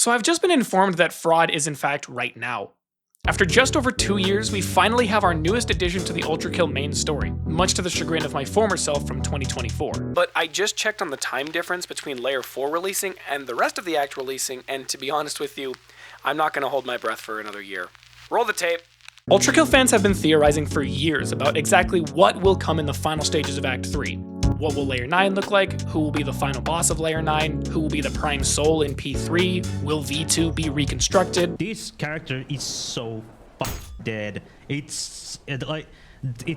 So I've just been informed that fraud is in fact right now. After just over 2 years, we finally have our newest addition to the ULTRAKILL main story, much to the chagrin of my former self from 2024. But I just checked on the time difference between Layer 4 releasing and the rest of the act releasing, and to be honest with you, I'm not going to hold my breath for another year. Roll the tape. ULTRAKILL fans have been theorizing for years about exactly what will come in the final stages of Act 3. What will Layer 9 look like? Who will be the final boss of Layer 9? Who will be the prime soul in P3? Will V2 be reconstructed? This character is so dead. It's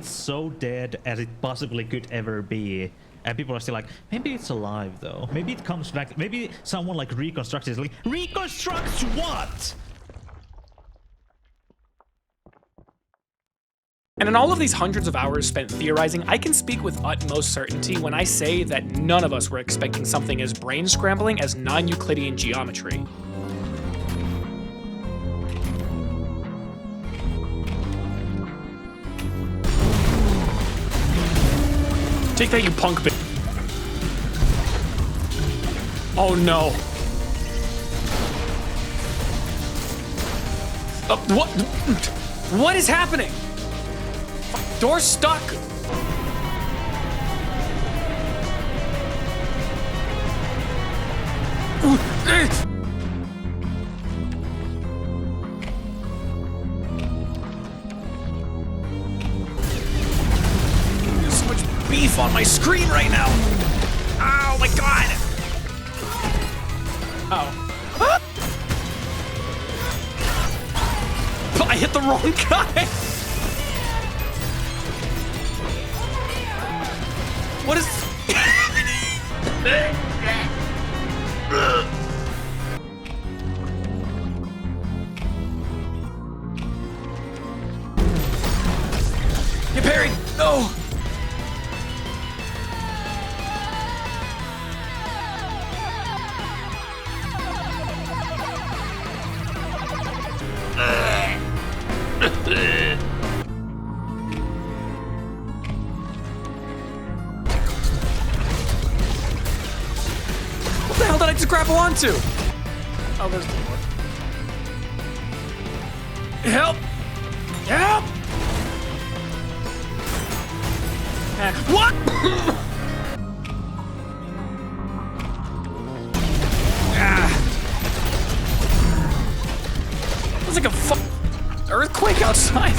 so dead as it possibly could ever be. And people are still like, maybe it's alive though. Maybe it comes back. Maybe someone like reconstructs it. Like, reconstructs what? And in all of these hundreds of hours spent theorizing, I can speak with utmost certainty when I say that none of us were expecting something as brain-scrambling as non-Euclidean geometry. Take that, you punk bitch. Oh no. What? What is happening? Door's stuck! There's so much beef on my screen right now! Oh my god! Oh. I hit the wrong guy! What is... You parried! No! What the hell did I just grapple onto? Oh, there's the door. Help! Help! What? There's like a earthquake outside.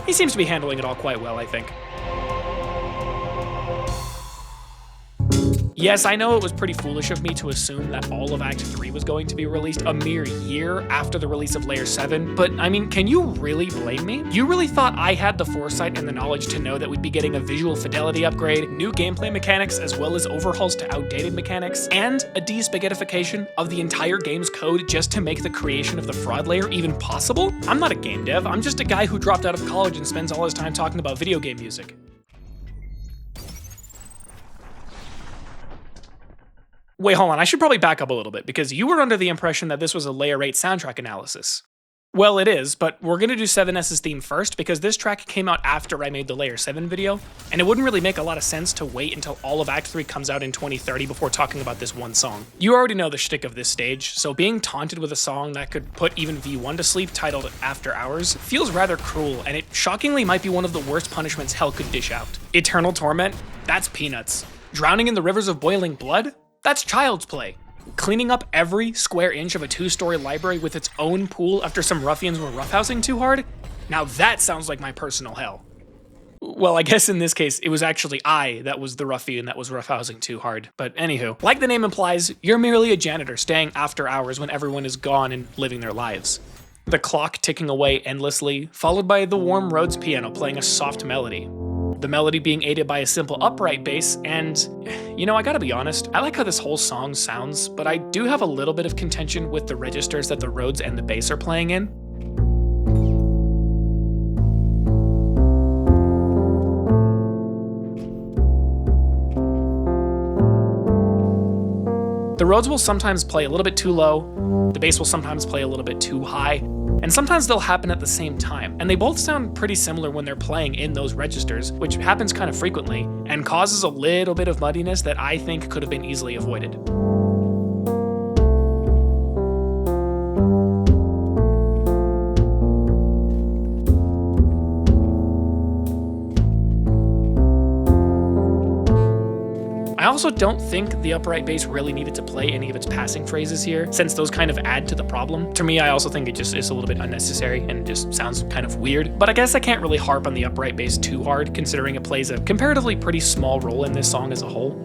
He seems to be handling it all quite well, I think. Yes, I know it was pretty foolish of me to assume that all of Act 3 was going to be released a mere year after the release of Layer 7, but I mean, can you really blame me? You really thought I had the foresight and the knowledge to know that we'd be getting a visual fidelity upgrade, new gameplay mechanics, as well as overhauls to outdated mechanics, and a de-spaghettification of the entire game's code just to make the creation of the fraud layer even possible? I'm not a game dev, I'm just a guy who dropped out of college and spends all his time talking about video game music. Wait, hold on, I should probably back up a little bit, because you were under the impression that this was a Layer 8 soundtrack analysis. Well, it is, but we're gonna do 7S's theme first, because this track came out after I made the Layer 7 video, and it wouldn't really make a lot of sense to wait until all of Act 3 comes out in 2030 before talking about this one song. You already know the shtick of this stage, so being taunted with a song that could put even V1 to sleep, titled After Hours, feels rather cruel, and it shockingly might be one of the worst punishments hell could dish out. Eternal torment? That's peanuts. Drowning in the rivers of boiling blood? That's child's play. Cleaning up every square inch of a 2-story library with its own pool after some ruffians were roughhousing too hard? Now that sounds like my personal hell. Well, I guess in this case, it was actually I that was the ruffian that was roughhousing too hard. But anywho, like the name implies, you're merely a janitor staying after hours when everyone is gone and living their lives. The clock ticking away endlessly, followed by the Warm Roads piano playing a soft melody. The melody being aided by a simple upright bass, and, you know, I gotta be honest, I like how this whole song sounds, but I do have a little bit of contention with the registers that the Rhodes and the bass are playing in. The The Rhodes will sometimes play a little bit too low, the bass will sometimes play a little bit too high, and sometimes they'll happen at the same time. And they both sound pretty similar when they're playing in those registers, which happens kind of frequently, and causes a little bit of muddiness that I think could have been easily avoided. I also don't think the upright bass really needed to play any of its passing phrases here, since those kind of add to the problem. To me, I also think it just is a little bit unnecessary and it just sounds kind of weird. But I guess I can't really harp on the upright bass too hard, considering it plays a comparatively pretty small role in this song as a whole.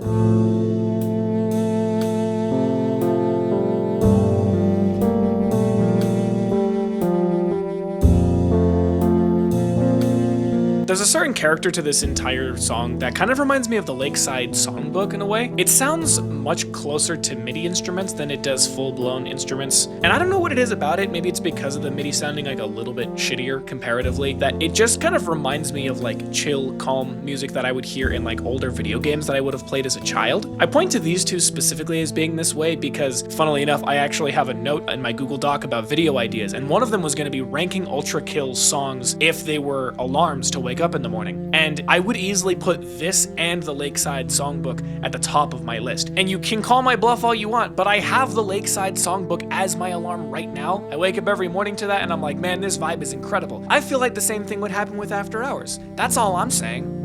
There's a certain character to this entire song that kind of reminds me of the Lakeside Songbook in a way. It sounds much closer to MIDI instruments than it does full-blown instruments. And I don't know what it is about it, maybe it's because of the MIDI sounding like a little bit shittier comparatively, that it just kind of reminds me of like chill, calm music that I would hear in like older video games that I would have played as a child. I point to these two specifically as being this way because, funnily enough, I actually have a note in my Google Doc about video ideas, and one of them was going to be ranking ULTRAKILLS songs if they were alarms to wake up in the morning. And I would easily put this and the Lakeside Songbook at the top of my list. And you can call my bluff all you want, but I have the Lakeside Songbook as my alarm right now. I wake up every morning to that and I'm like, man, this vibe is incredible. I feel like the same thing would happen with After Hours. That's all I'm saying.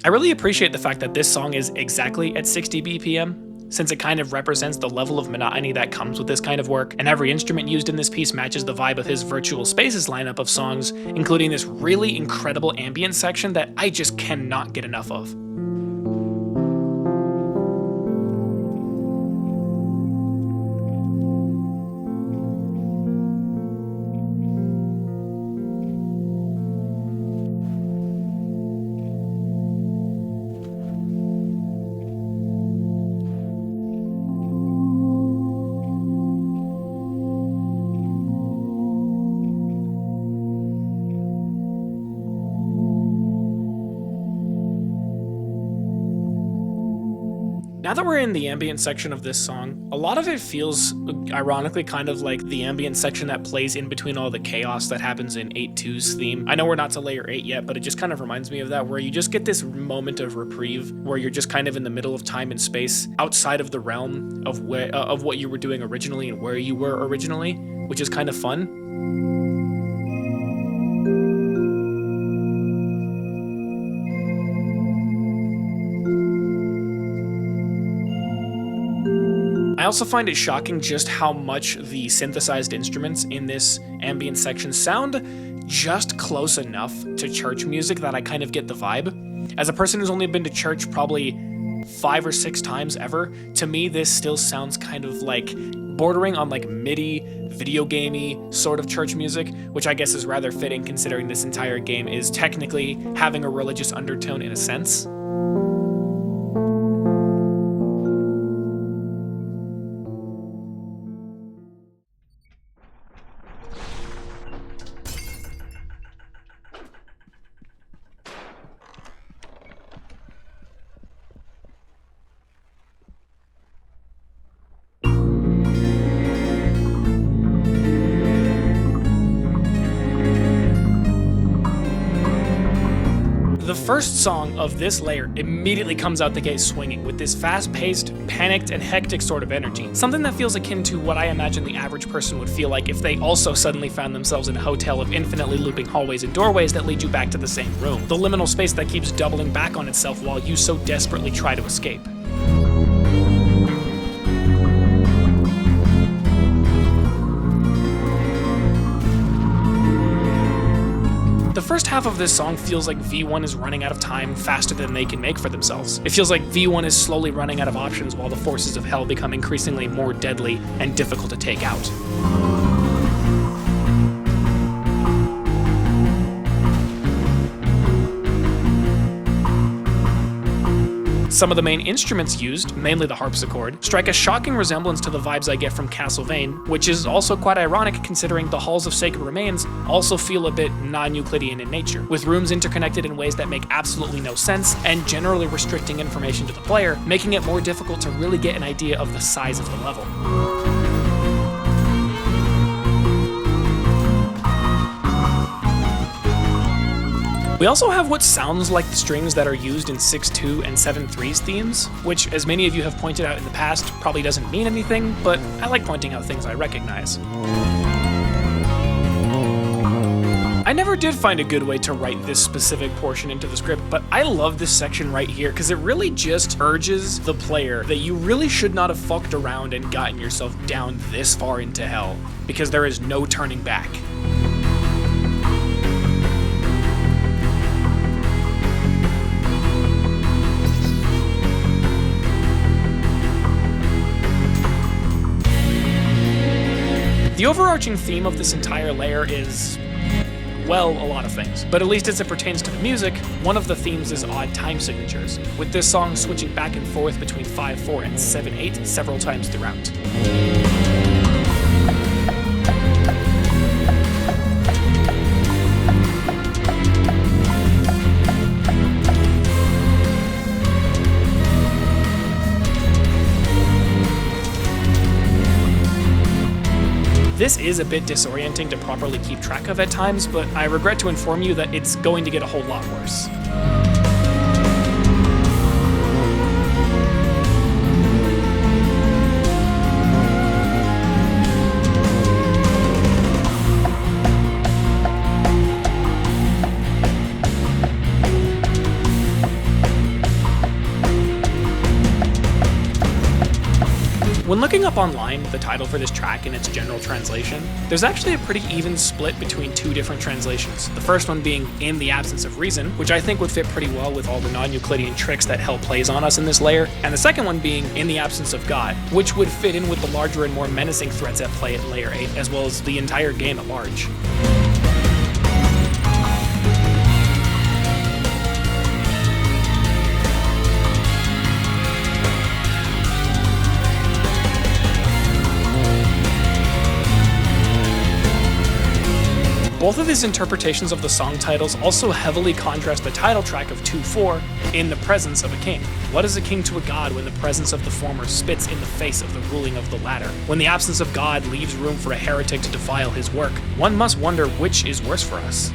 I really appreciate the fact that this song is exactly at 60 BPM, since it kind of represents the level of monotony that comes with this kind of work, and every instrument used in this piece matches the vibe of his Virtual Spaces lineup of songs, including this really incredible ambient section that I just cannot get enough of. Now that we're in the ambient section of this song, a lot of it feels ironically kind of like the ambient section that plays in between all the chaos that happens in 8.2's theme. I know we're not to layer 8 yet, but it just kind of reminds me of that, where you just get this moment of reprieve where you're just kind of in the middle of time and space outside of the realm of what you were doing originally and where you were originally, which is kind of fun. I also find it shocking just how much the synthesized instruments in this ambient section sound just close enough to church music that I kind of get the vibe. As a person who's only been to church probably 5 or 6 times ever, to me this still sounds kind of like bordering on like MIDI, video gamey sort of church music, which I guess is rather fitting considering this entire game is technically having a religious undertone in a sense. The first song of this layer immediately comes out the gate swinging with this fast-paced, panicked, and hectic sort of energy. Something that feels akin to what I imagine the average person would feel like if they also suddenly found themselves in a hotel of infinitely looping hallways and doorways that lead you back to the same room. The liminal space that keeps doubling back on itself while you so desperately try to escape. The first half of this song feels like V1 is running out of time faster than they can make for themselves. It feels like V1 is slowly running out of options while the forces of hell become increasingly more deadly and difficult to take out. Some of the main instruments used, mainly the harpsichord, strike a shocking resemblance to the vibes I get from Castlevania, which is also quite ironic considering the Halls of Sacred Remains also feel a bit non-Euclidean in nature, with rooms interconnected in ways that make absolutely no sense and generally restricting information to the player, making it more difficult to really get an idea of the size of the level. We also have what sounds like the strings that are used in 6.2 and 7.3's themes, which, as many of you have pointed out in the past, probably doesn't mean anything, but I like pointing out things I recognize. I never did find a good way to write this specific portion into the script, but I love this section right here because it really just urges the player that you really should not have fucked around and gotten yourself down this far into hell, because there is no turning back. The overarching theme of this entire layer is, well, a lot of things. But at least as it pertains to the music, one of the themes is odd time signatures, with this song switching back and forth between 5/4 and 7/8 several times throughout. This is a bit disorienting to properly keep track of at times, but I regret to inform you that it's going to get a whole lot worse. When looking up online the title for this track and its general translation, there's actually a pretty even split between two different translations. The first one being "In the Absence of Reason," which I think would fit pretty well with all the non-Euclidean tricks that hell plays on us in this layer, and the second one being "In the Absence of God," which would fit in with the larger and more menacing threats at play at layer 8, as well as the entire game at large. Both of these interpretations of the song titles also heavily contrast the title track of 2/4, "In the Presence of a King." What is a king to a god when the presence of the former spits in the face of the ruling of the latter? When the absence of God leaves room for a heretic to defile his work, one must wonder which is worse for us.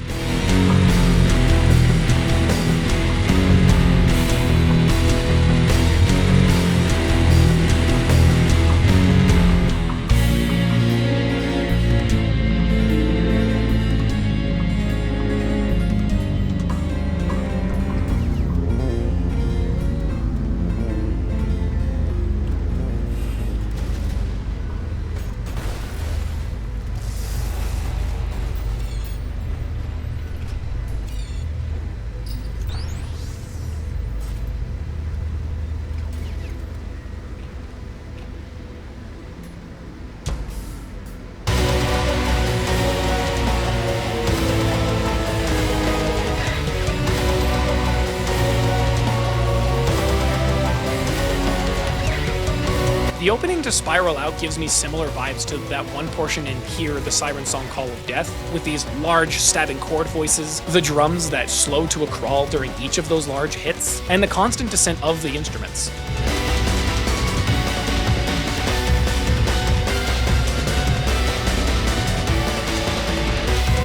The opening to Spiral Out gives me similar vibes to that one portion in Hear the Siren Song Call of Death, with these large stabbing chord voices, the drums that slow to a crawl during each of those large hits, and the constant descent of the instruments.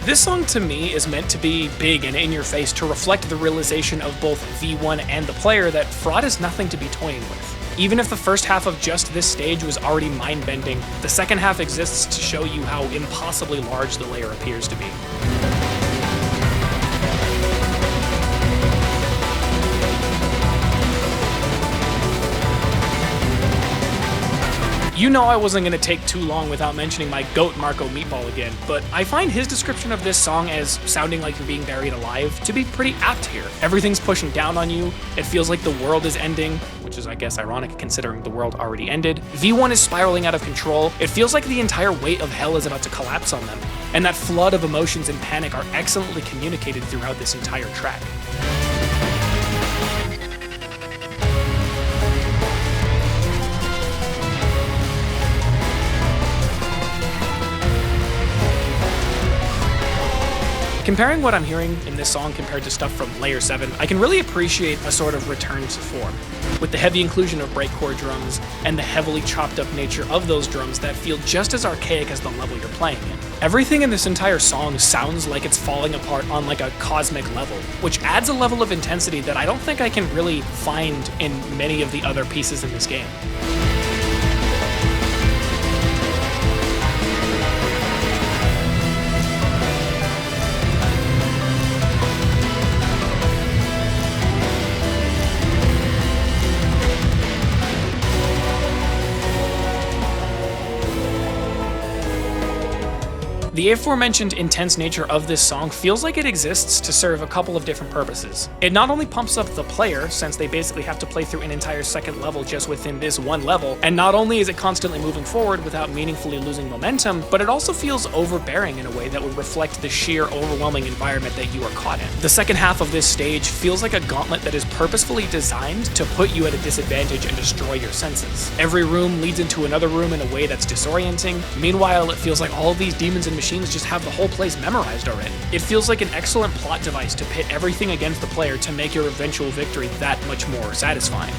This song to me is meant to be big and in your face to reflect the realization of both V1 and the player that fraud is nothing to be toying with. Even if the first half of just this stage was already mind-bending, the second half exists to show you how impossibly large the layer appears to be. You know I wasn't going to take too long without mentioning my goat Marco Meatball again, but I find his description of this song as sounding like you're being buried alive to be pretty apt here. Everything's pushing down on you, it feels like the world is ending, which is I guess ironic considering the world already ended. V1 is spiraling out of control, it feels like the entire weight of hell is about to collapse on them, and that flood of emotions and panic are excellently communicated throughout this entire track. Comparing what I'm hearing in this song compared to stuff from Layer 7, I can really appreciate a sort of return to form, with the heavy inclusion of breakcore drums and the heavily chopped up nature of those drums that feel just as archaic as the level you're playing in. Everything in this entire song sounds like it's falling apart on like a cosmic level, which adds a level of intensity that I don't think I can really find in many of the other pieces in this game. The aforementioned intense nature of this song feels like it exists to serve a couple of different purposes. It not only pumps up the player, since they basically have to play through an entire second level just within this one level, and not only is it constantly moving forward without meaningfully losing momentum, but it also feels overbearing in a way that would reflect the sheer overwhelming environment that you are caught in. The second half of this stage feels like a gauntlet that is purposefully designed to put you at a disadvantage and destroy your senses. Every room leads into another room in a way that's disorienting. Meanwhile, it feels like all these demons and machines just have the whole place memorized already. It feels like an excellent plot device to pit everything against the player to make your eventual victory that much more satisfying.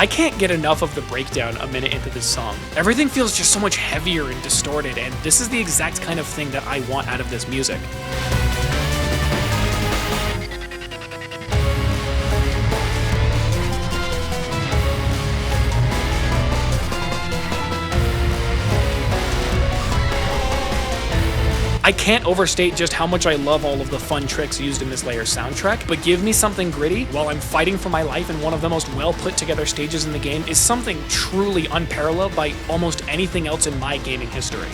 I can't get enough of the breakdown a minute into this song. Everything feels just so much heavier and distorted, and this is the exact kind of thing that I want out of this music. I can't overstate just how much I love all of the fun tricks used in this Layer soundtrack, but give me something gritty while I'm fighting for my life in one of the most well put together stages in the game is something truly unparalleled by almost anything else in my gaming history.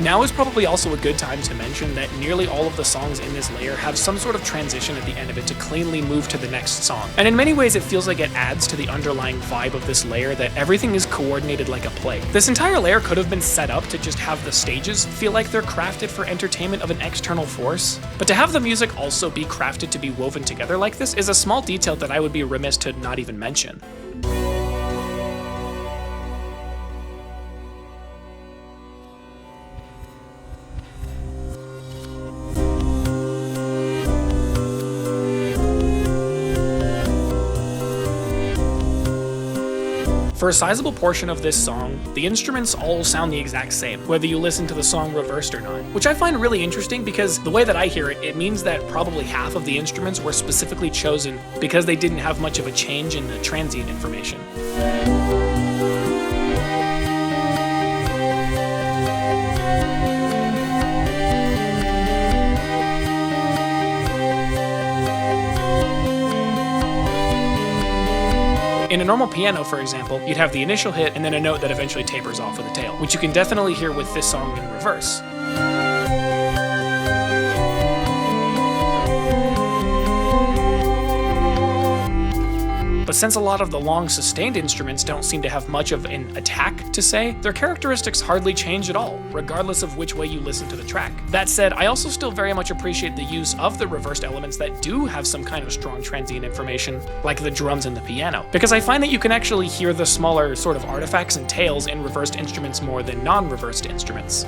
Now is probably also a good time to mention that nearly all of the songs in this layer have some sort of transition at the end of it to cleanly move to the next song. And in many ways it feels like it adds to the underlying vibe of this layer that everything is coordinated like a play. This entire layer could have been set up to just have the stages feel like they're crafted for entertainment of an external force, but to have the music also be crafted to be woven together like this is a small detail that I would be remiss to not even mention. For a sizable portion of this song, the instruments all sound the exact same, whether you listen to the song reversed or not, which I find really interesting because the way that I hear it, it means that probably half of the instruments were specifically chosen because they didn't have much of a change in the transient information. In a normal piano, for example, you'd have the initial hit and then a note that eventually tapers off with a tail, which you can definitely hear with this song in reverse. But since a lot of the long sustained instruments don't seem to have much of an attack to say, their characteristics hardly change at all, regardless of which way you listen to the track. That said, I also still very much appreciate the use of the reversed elements that do have some kind of strong transient information, like the drums and the piano, because I find that you can actually hear the smaller sort of artifacts and tails in reversed instruments more than non-reversed instruments.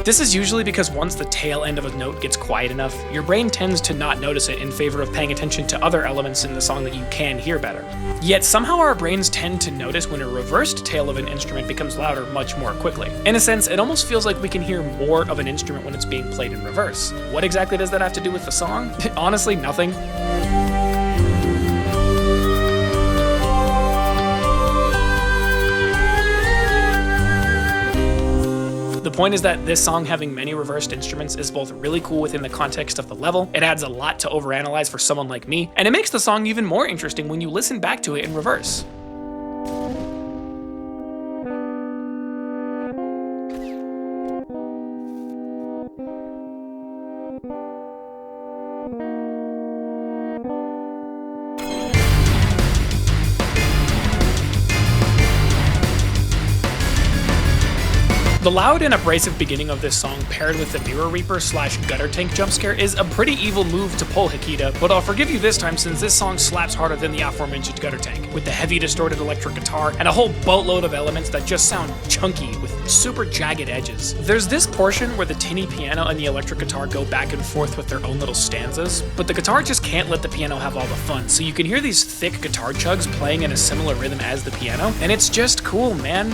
This is usually because once the tail end of a note gets quiet enough, your brain tends to not notice it in favor of paying attention to other elements in the song that you can hear better. Yet somehow our brains tend to notice when a reversed tail of an instrument becomes louder much more quickly. In a sense, it almost feels like we can hear more of an instrument when it's being played in reverse. What exactly does that have to do with the song? Honestly, nothing. The point is that this song having many reversed instruments is both really cool within the context of the level, it adds a lot to overanalyze for someone like me, and it makes the song even more interesting when you listen back to it in reverse. The loud and abrasive beginning of this song paired with the Mirror Reaper / Gutter Tank jump scare is a pretty evil move to pull, Hikita, but I'll forgive you this time since this song slaps harder than the aforementioned Gutter Tank, with the heavy distorted electric guitar and a whole boatload of elements that just sound chunky with super jagged edges. There's this portion where the tinny piano and the electric guitar go back and forth with their own little stanzas, but the guitar just can't let the piano have all the fun, so you can hear these thick guitar chugs playing in a similar rhythm as the piano, and it's just cool, man.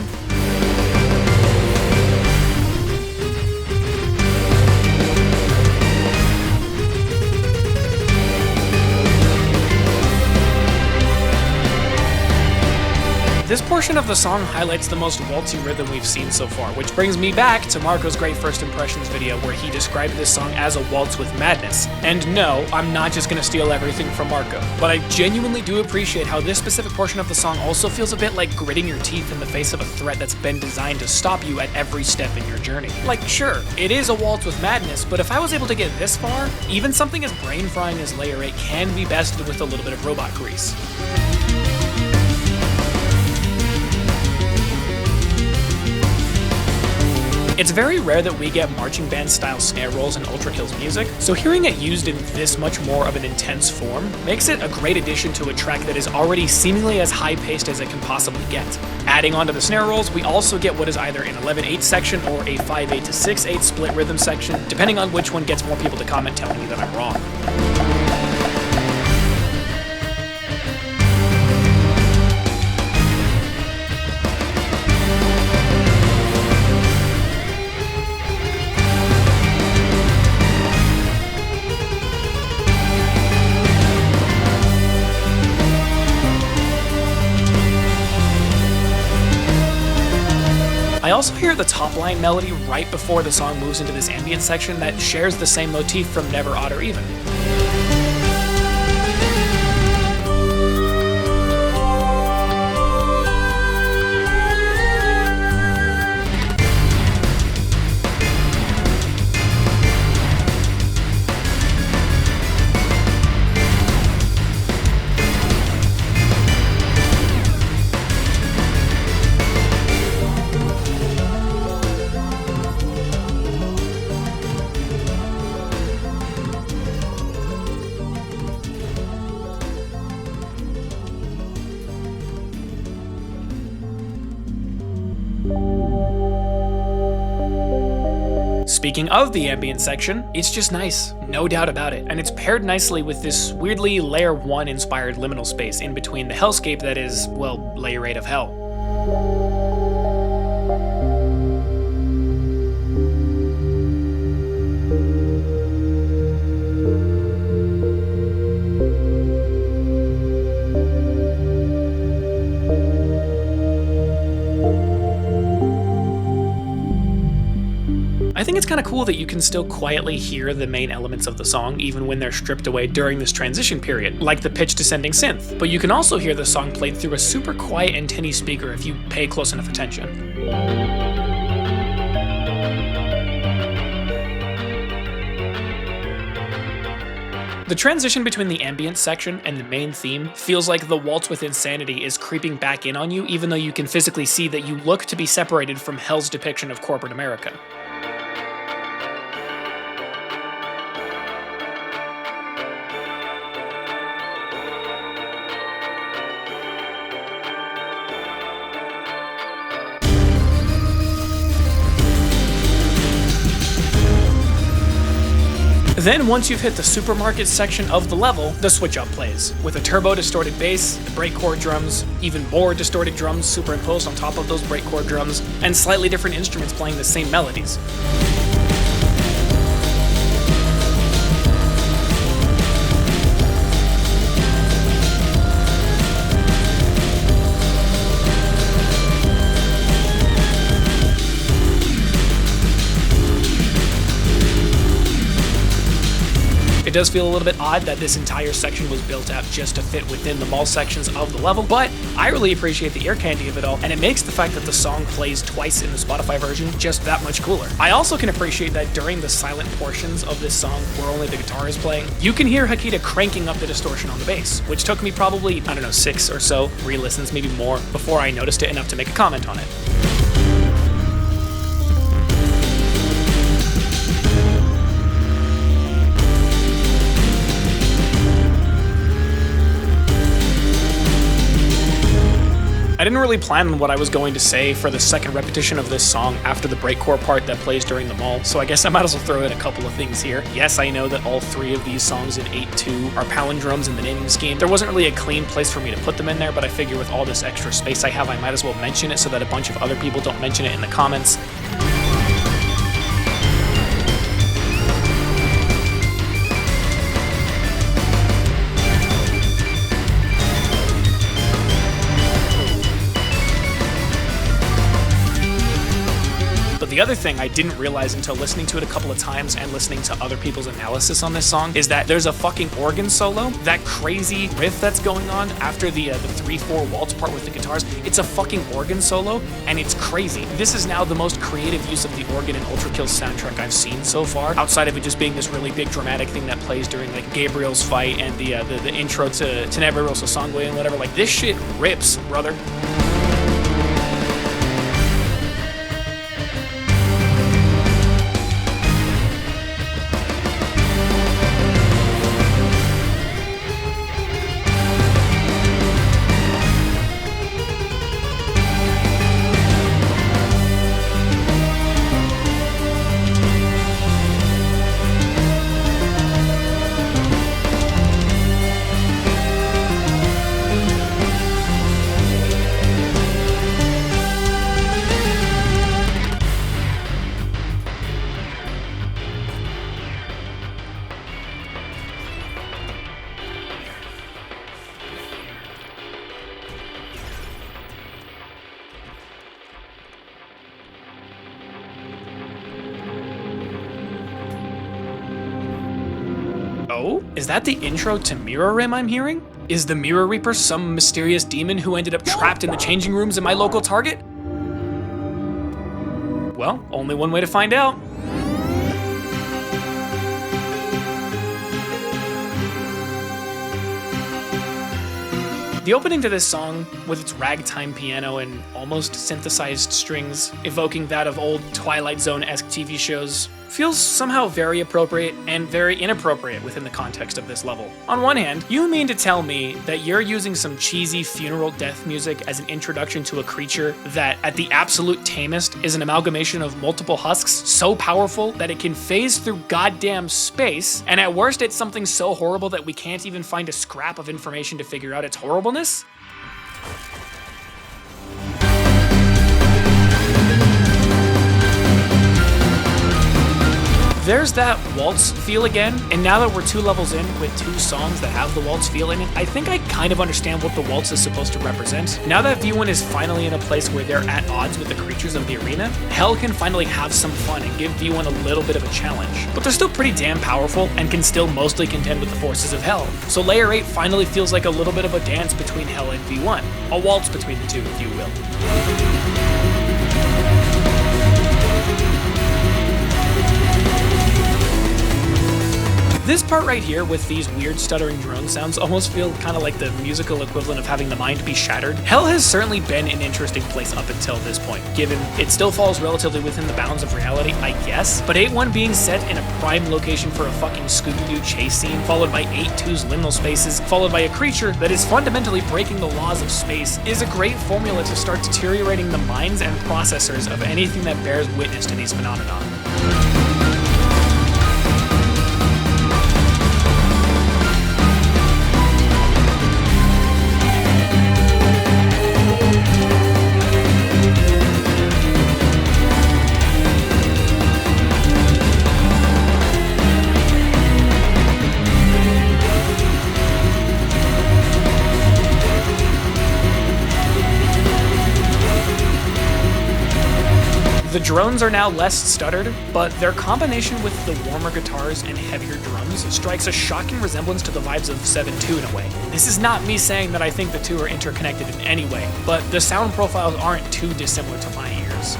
This portion of the song highlights the most waltzy rhythm we've seen so far, which brings me back to Marco's great first impressions video where he described this song as a waltz with madness. And no, I'm not just gonna steal everything from Marco, but I genuinely do appreciate how this specific portion of the song also feels a bit like gritting your teeth in the face of a threat that's been designed to stop you at every step in your journey. Like, sure, it is a waltz with madness, but if I was able to get this far, even something as brain-frying as Layer 8 can be bested with a little bit of robot grease. It's very rare that we get marching band style snare rolls in ULTRAKILLS music, so hearing it used in this much more of an intense form makes it a great addition to a track that is already seemingly as high-paced as it can possibly get. Adding onto the snare rolls, we also get what is either an 11/8 section or a 5/8 to 6/8 split rhythm section, depending on which one gets more people to comment telling me that I'm wrong. I also hear the top line melody right before the song moves into this ambient section that shares the same motif from Never, Odd, or Even. Speaking of the ambient section, it's just nice, no doubt about it, and it's paired nicely with this weirdly Layer 1 inspired liminal space in between the hellscape that is, well, Layer 8 of hell. I think it's kind of cool that you can still quietly hear the main elements of the song even when they're stripped away during this transition period, like the pitch descending synth, but you can also hear the song played through a super quiet and tinny speaker if you pay close enough attention. The transition between the ambient section and the main theme feels like the waltz with insanity is creeping back in on you even though you can physically see that you look to be separated from hell's depiction of corporate America. Then once you've hit the supermarket section of the level, the switch up plays, with a turbo distorted bass, the breakcore drums, even more distorted drums superimposed on top of those breakcore drums, and slightly different instruments playing the same melodies. does feel a little bit odd that this entire section was built out just to fit within the mall sections of the level, but I really appreciate the ear candy of it all, and it makes the fact that the song plays twice in the Spotify version just that much cooler. I also can appreciate that during the silent portions of this song where only the guitar is playing, you can hear Hakita cranking up the distortion on the bass, which took me probably, I don't know, 6 or so re-listens, maybe more, before I noticed it enough to make a comment on it. I didn't really plan on what I was going to say for the second repetition of this song after the breakcore part that plays during the mall, so I guess I might as well throw in a couple of things here. Yes, I know that all 3 of these songs in 8.2 are palindromes in the naming scheme. There wasn't really a clean place for me to put them in there, but I figure with all this extra space I have, I might as well mention it so that a bunch of other people don't mention it in the comments. The other thing I didn't realize until listening to it a couple of times and listening to other people's analysis on this song is that there's a fucking organ solo. That crazy riff that's going on after the 3/4 waltz part with the guitars, it's a fucking organ solo, and it's crazy. This is now the most creative use of the organ in ULTRAKILLS soundtrack I've seen so far, outside of it just being this really big dramatic thing that plays during like Gabriel's fight and the intro to Tenebra Rosa Sangwe and whatever. Like, this shit rips, brother. Oh? Is that the intro to Mirror Rim I'm hearing? Is the Mirror Reaper some mysterious demon who ended up trapped in the changing rooms in my local Target? Well, only one way to find out. The opening to this song, with its ragtime piano and almost synthesized strings, evoking that of old Twilight Zone-esque TV shows, feels somehow very appropriate and very inappropriate within the context of this level. On one hand, you mean to tell me that you're using some cheesy funeral death music as an introduction to a creature that, at the absolute tamest, is an amalgamation of multiple husks so powerful that it can phase through goddamn space, and at worst it's something so horrible that we can't even find a scrap of information to figure out its horribleness? There's that waltz feel again, and now that we're 2 levels in with 2 songs that have the waltz feel in it, I think I kind of understand what the waltz is supposed to represent. Now that V1 is finally in a place where they're at odds with the creatures of the arena, Hell can finally have some fun and give V1 a little bit of a challenge. But they're still pretty damn powerful and can still mostly contend with the forces of Hell. So Layer 8 finally feels like a little bit of a dance between Hell and V1. A waltz between the two, if you will. This part right here with these weird stuttering drone sounds almost feel kind of like the musical equivalent of having the mind be shattered. Hell has certainly been an interesting place up until this point, given it still falls relatively within the bounds of reality, I guess, but 8.1 being set in a prime location for a fucking Scooby-Doo chase scene, followed by 8.2's liminal spaces, followed by a creature that is fundamentally breaking the laws of space, is a great formula to start deteriorating the minds and processors of anything that bears witness to these phenomena. The drones are now less stuttered, but their combination with the warmer guitars and heavier drums strikes a shocking resemblance to the vibes of 7.2 in a way. This is not me saying that I think the two are interconnected in any way, but the sound profiles aren't too dissimilar to my ears.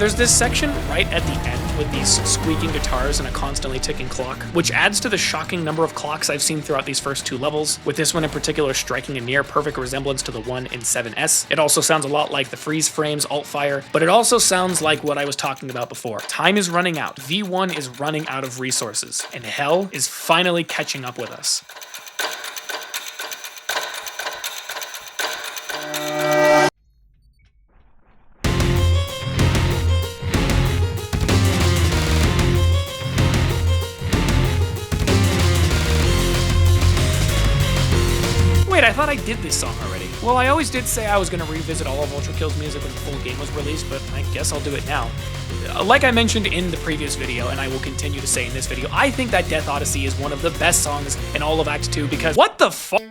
There's this section right at the end with these squeaking guitars and a constantly ticking clock, which adds to the shocking number of clocks I've seen throughout these first two levels, with this one in particular striking a near perfect resemblance to the one in 7S. It also sounds a lot like the freeze frames alt fire, but it also sounds like what I was talking about before. Time is running out. V1 is running out of resources, and hell is finally catching up with us. Wait, I thought I did this song already. Well, I always did say I was going to revisit all of ULTRAKILLS music when the full game was released, but I guess I'll do it now. Like I mentioned in the previous video, and I will continue to say in this video, I think that Death Odyssey is one of the best songs in all of Act 2 because what the fuck?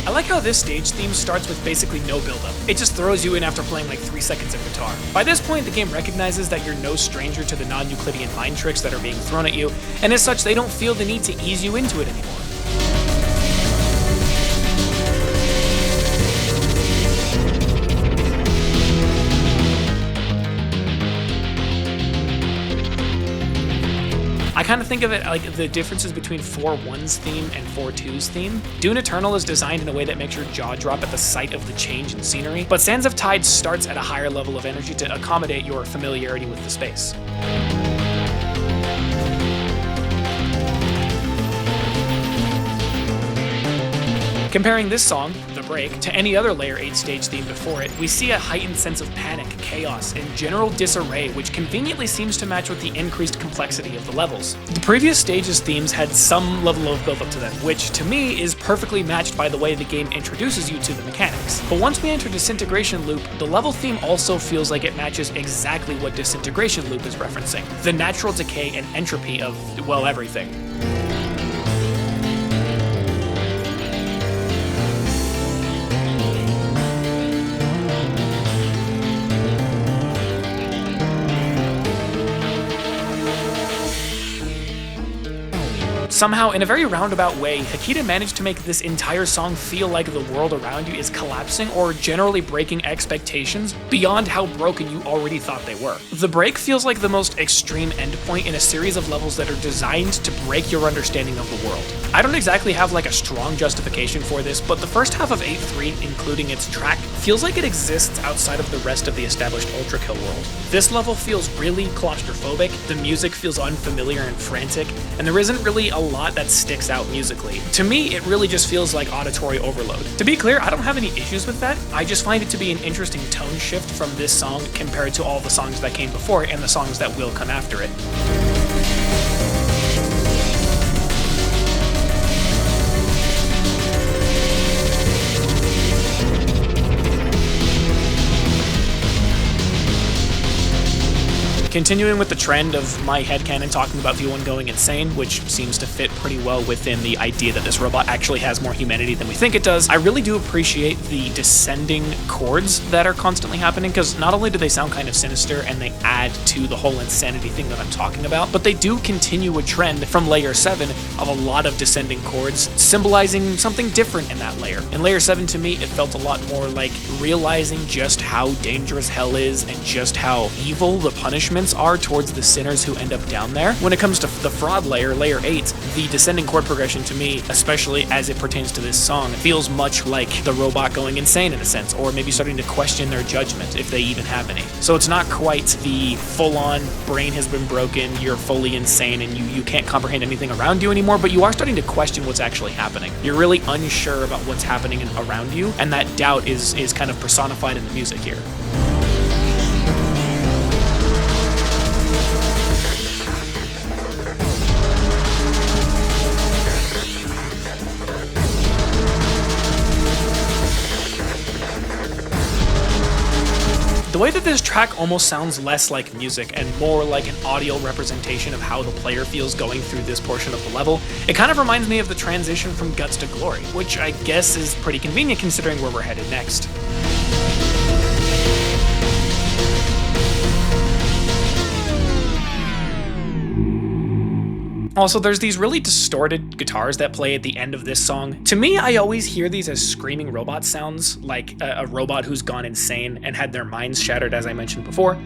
I like how this stage theme starts with basically no build-up. It just throws you in after playing like 3 seconds of guitar. By this point, the game recognizes that you're no stranger to the non-Euclidean mind tricks that are being thrown at you, and as such, they don't feel the need to ease you into it anymore. I kind of think of it like the differences between 4.1's theme and 4.2's theme. Dune Eternal is designed in a way that makes your jaw drop at the sight of the change in scenery, but Sands of Tide starts at a higher level of energy to accommodate your familiarity with the space. Comparing this song, The Break, to any other Layer 8 stage theme before it, we see a heightened sense of panic, chaos, and general disarray, which conveniently seems to match with the increased complexity of the levels. The previous stages' themes had some level of build-up to them, which, to me, is perfectly matched by the way the game introduces you to the mechanics. But once we enter Disintegration Loop, the level theme also feels like it matches exactly what Disintegration Loop is referencing, the natural decay and entropy of, well, everything. Somehow, in a very roundabout way, Hikita managed to make this entire song feel like the world around you is collapsing or generally breaking expectations beyond how broken you already thought they were. The break feels like the most extreme endpoint in a series of levels that are designed to break your understanding of the world. I don't exactly have like a strong justification for this, but the first half of 8.3, including its track, feels like it exists outside of the rest of the established ULTRAKILL world. This level feels really claustrophobic, the music feels unfamiliar and frantic, and there isn't really a lot that sticks out musically. To me, it really just feels like auditory overload. To be clear, I don't have any issues with that. I just find it to be an interesting tone shift from this song compared to all the songs that came before it and the songs that will come after it. Continuing with the trend of my headcanon talking about V1 going insane, which seems to fit pretty well within the idea that this robot actually has more humanity than we think it does, I really do appreciate the descending chords that are constantly happening, because not only do they sound kind of sinister and they add to the whole insanity thing that I'm talking about, but they do continue a trend from Layer 7 of a lot of descending chords, symbolizing something different in that layer. In Layer 7, to me, it felt a lot more like realizing just how dangerous hell is and just how evil the punishment are towards the sinners who end up down there. When it comes to the fraud layer, Layer 8, the descending chord progression to me, especially as it pertains to this song, feels much like the robot going insane in a sense, or maybe starting to question their judgment, if they even have any. So it's not quite the full-on brain has been broken, you're fully insane, and you can't comprehend anything around you anymore, but you are starting to question what's actually happening. You're really unsure about what's happening around you, and that doubt is kind of personified in the music here. The way that this track almost sounds less like music and more like an audio representation of how the player feels going through this portion of the level, it kind of reminds me of the transition from Guts to Glory, which I guess is pretty convenient considering where we're headed next. Also, there's these really distorted guitars that play at the end of this song. To me, I always hear these as screaming robot sounds, like a robot who's gone insane and had their minds shattered, as I mentioned before.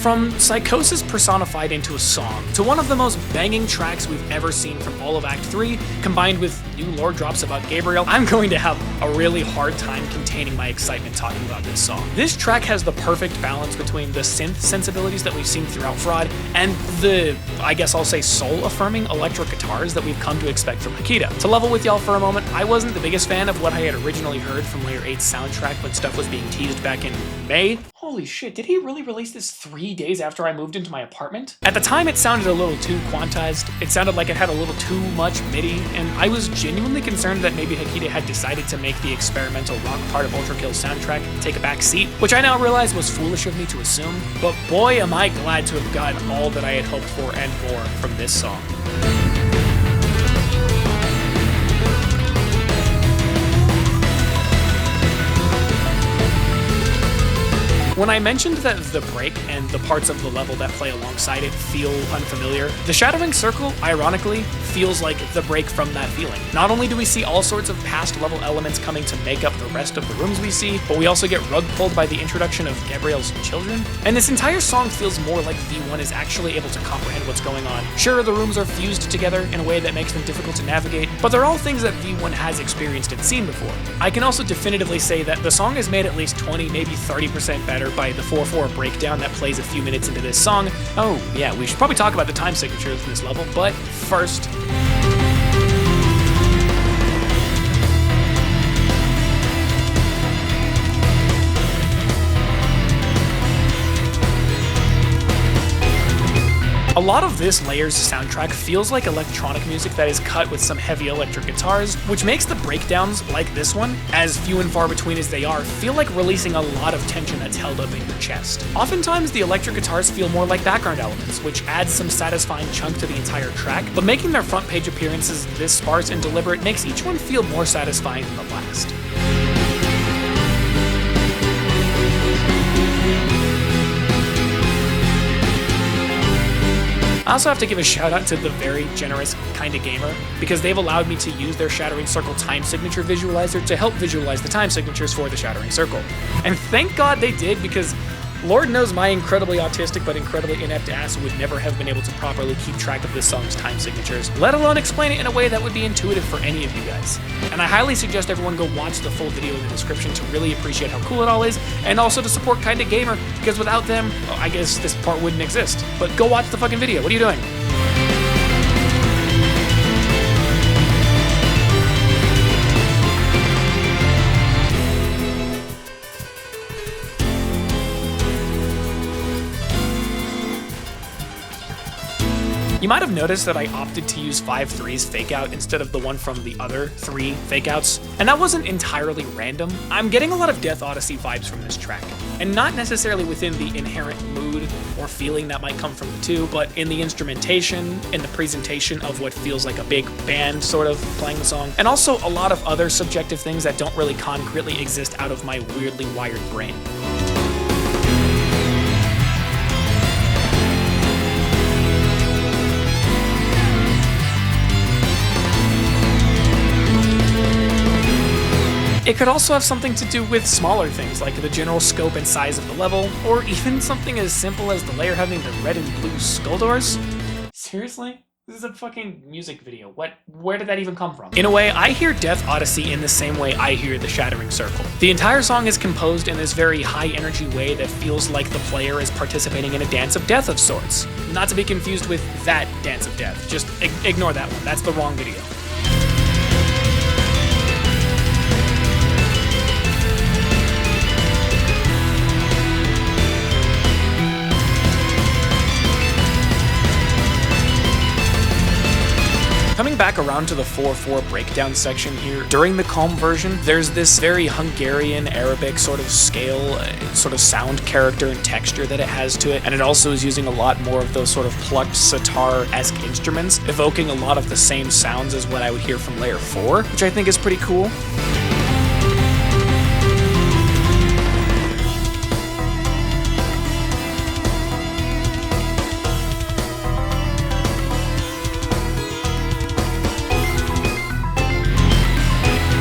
From Psychosis personified into a song, to one of the most banging tracks we've ever seen from all of Act 3, combined with new lore drops about Gabriel, I'm going to have a really hard time containing my excitement talking about this song. This track has the perfect balance between the synth sensibilities that we've seen throughout Fraud and the, I guess I'll say, soul-affirming electric guitars that we've come to expect from Akita. To level with y'all for a moment, I wasn't the biggest fan of what I had originally heard from Layer 8's soundtrack when stuff was being teased back in May. Holy shit, did he really release this 3 days after I moved into my apartment? At the time, it sounded a little too quantized. It sounded like it had a little too much MIDI, and I was genuinely concerned that maybe Akita had decided to make the experimental rock part of ULTRAKILLS' soundtrack take a back seat, which I now realize was foolish of me to assume, but boy am I glad to have gotten all that I had hoped for and more from this song. When I mentioned that the break and the parts of the level that play alongside it feel unfamiliar, the Shattering Circle, ironically, feels like the break from that feeling. Not only do we see all sorts of past level elements coming to make up the rest of the rooms we see, but we also get rug pulled by the introduction of Gabriel's children. And this entire song feels more like V1 is actually able to comprehend what's going on. Sure, the rooms are fused together in a way that makes them difficult to navigate, but they're all things that V1 has experienced and seen before. I can also definitively say that the song is made at least 20, maybe 30% better by the 4/4 breakdown that plays a few minutes into this song. Oh yeah, we should probably talk about the time signatures in this level, but first... A lot of this layer's soundtrack feels like electronic music that is cut with some heavy electric guitars, which makes the breakdowns, like this one, as few and far between as they are, feel like releasing a lot of tension that's held up in your chest. Oftentimes, the electric guitars feel more like background elements, which adds some satisfying chunk to the entire track, but making their front page appearances this sparse and deliberate makes each one feel more satisfying than the last. I also have to give a shout out to the very generous Kinda Gamer, because they've allowed me to use their Shattering Circle time signature visualizer to help visualize the time signatures for the Shattering Circle. And thank God they did, because Lord knows my incredibly autistic but incredibly inept ass would never have been able to properly keep track of this song's time signatures, let alone explain it in a way that would be intuitive for any of you guys. And I highly suggest everyone go watch the full video in the description to really appreciate how cool it all is, and also to support Kinda Gamer, because without them, well, I guess this part wouldn't exist. But go watch the fucking video, what are you doing? You might have noticed that I opted to use 5/3's fakeout instead of the one from the other 3 fakeouts, and that wasn't entirely random. I'm getting a lot of Death Odyssey vibes from this track, and not necessarily within the inherent mood or feeling that might come from the two, but in the instrumentation, in the presentation of what feels like a big band sort of playing the song, and also a lot of other subjective things that don't really concretely exist out of my weirdly wired brain. It could also have something to do with smaller things, like the general scope and size of the level, or even something as simple as the layer having the red and blue skull doors. Seriously? This is a fucking music video. Where did that even come from? In a way, I hear Death Odyssey in the same way I hear the Shattering Circle. The entire song is composed in this very high energy way that feels like the player is participating in a dance of death of sorts. Not to be confused with that dance of death. Just ignore that one. That's the wrong video. back around to the 4/4 breakdown section here, during the calm version, there's this very Hungarian Arabic sort of scale, sort of sound character and texture that it has to it, and it also is using a lot more of those sort of plucked sitar-esque instruments, evoking a lot of the same sounds as what I would hear from layer 4, which I think is pretty cool.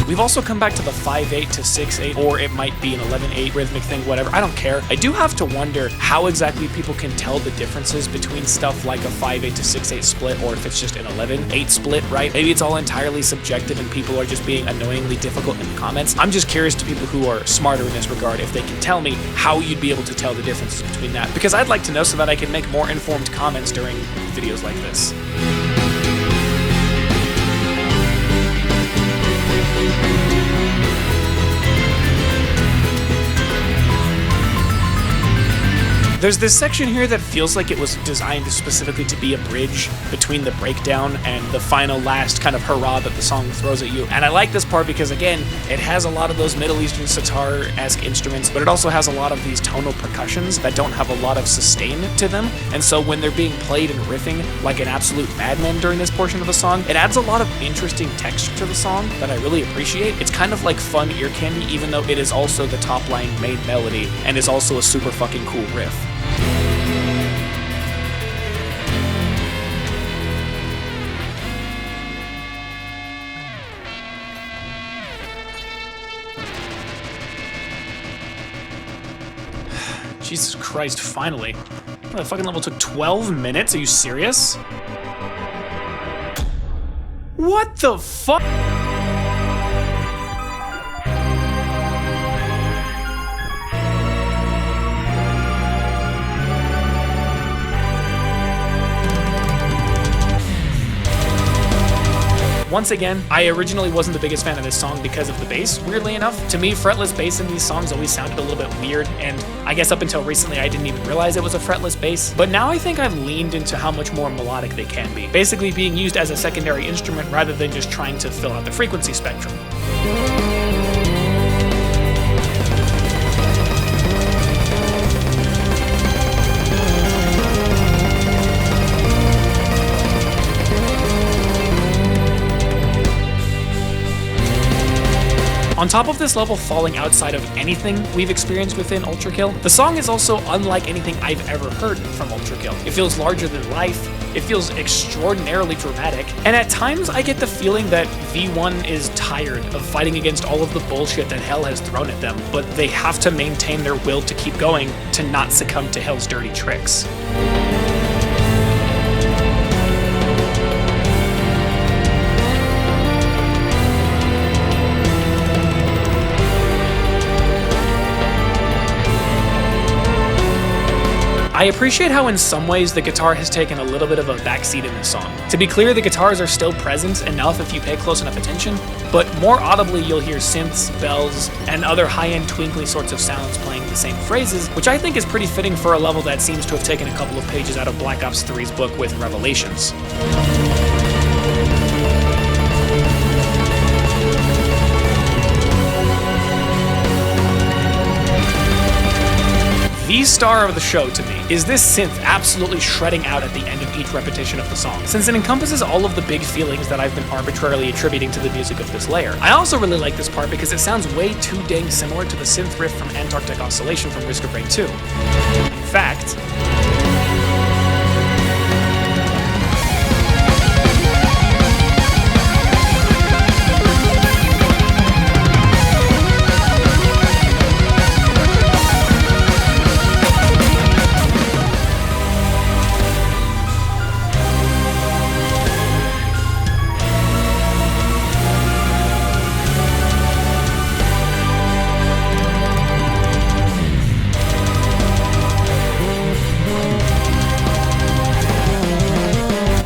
We've also come back to the 5/8 to 6/8, or it might be an 11/8 rhythmic thing, whatever, I don't care. I do have to wonder how exactly people can tell the differences between stuff like a 5/8 to 6/8 split, or if it's just an 11/8 split, right? Maybe it's all entirely subjective and people are just being annoyingly difficult in the comments. I'm just curious to people who are smarter in this regard if they can tell me how you'd be able to tell the differences between that, because I'd like to know so that I can make more informed comments during videos like this. There's this section here that feels like it was designed specifically to be a bridge between the breakdown and the final last kind of hurrah that the song throws at you. And I like this part because, again, it has a lot of those Middle Eastern sitar-esque instruments, but it also has a lot of these tonal percussions that don't have a lot of sustain to them. And so when they're being played and riffing like an absolute madman during this portion of the song, it adds a lot of interesting texture to the song that I really appreciate. It's kind of like fun ear candy, even though it is also the top-line main melody and is also a super fucking cool riff. Jesus Christ, finally. The fucking level took 12 minutes? Are you serious? What the fuck? Once again, I originally wasn't the biggest fan of this song because of the bass, weirdly enough. To me, fretless bass in these songs always sounded a little bit weird, and I guess up until recently I didn't even realize it was a fretless bass. But now I think I've leaned into how much more melodic they can be, basically being used as a secondary instrument rather than just trying to fill out the frequency spectrum. On top of this level falling outside of anything we've experienced within ULTRAKILL, the song is also unlike anything I've ever heard from ULTRAKILL. It feels larger than life, it feels extraordinarily dramatic, and at times I get the feeling that V1 is tired of fighting against all of the bullshit that Hell has thrown at them, but they have to maintain their will to keep going to not succumb to Hell's dirty tricks. I appreciate how in some ways the guitar has taken a little bit of a backseat in this song. To be clear, the guitars are still present enough if you pay close enough attention, but more audibly you'll hear synths, bells, and other high-end twinkly sorts of sounds playing the same phrases, which I think is pretty fitting for a level that seems to have taken a couple of pages out of Black Ops 3's book with Revelations. The star of the show to me is this synth absolutely shredding out at the end of each repetition of the song, since it encompasses all of the big feelings that I've been arbitrarily attributing to the music of this layer. I also really like this part because it sounds way too dang similar to the synth riff from Antarctic Oscillation from Risk of Rain 2. In fact,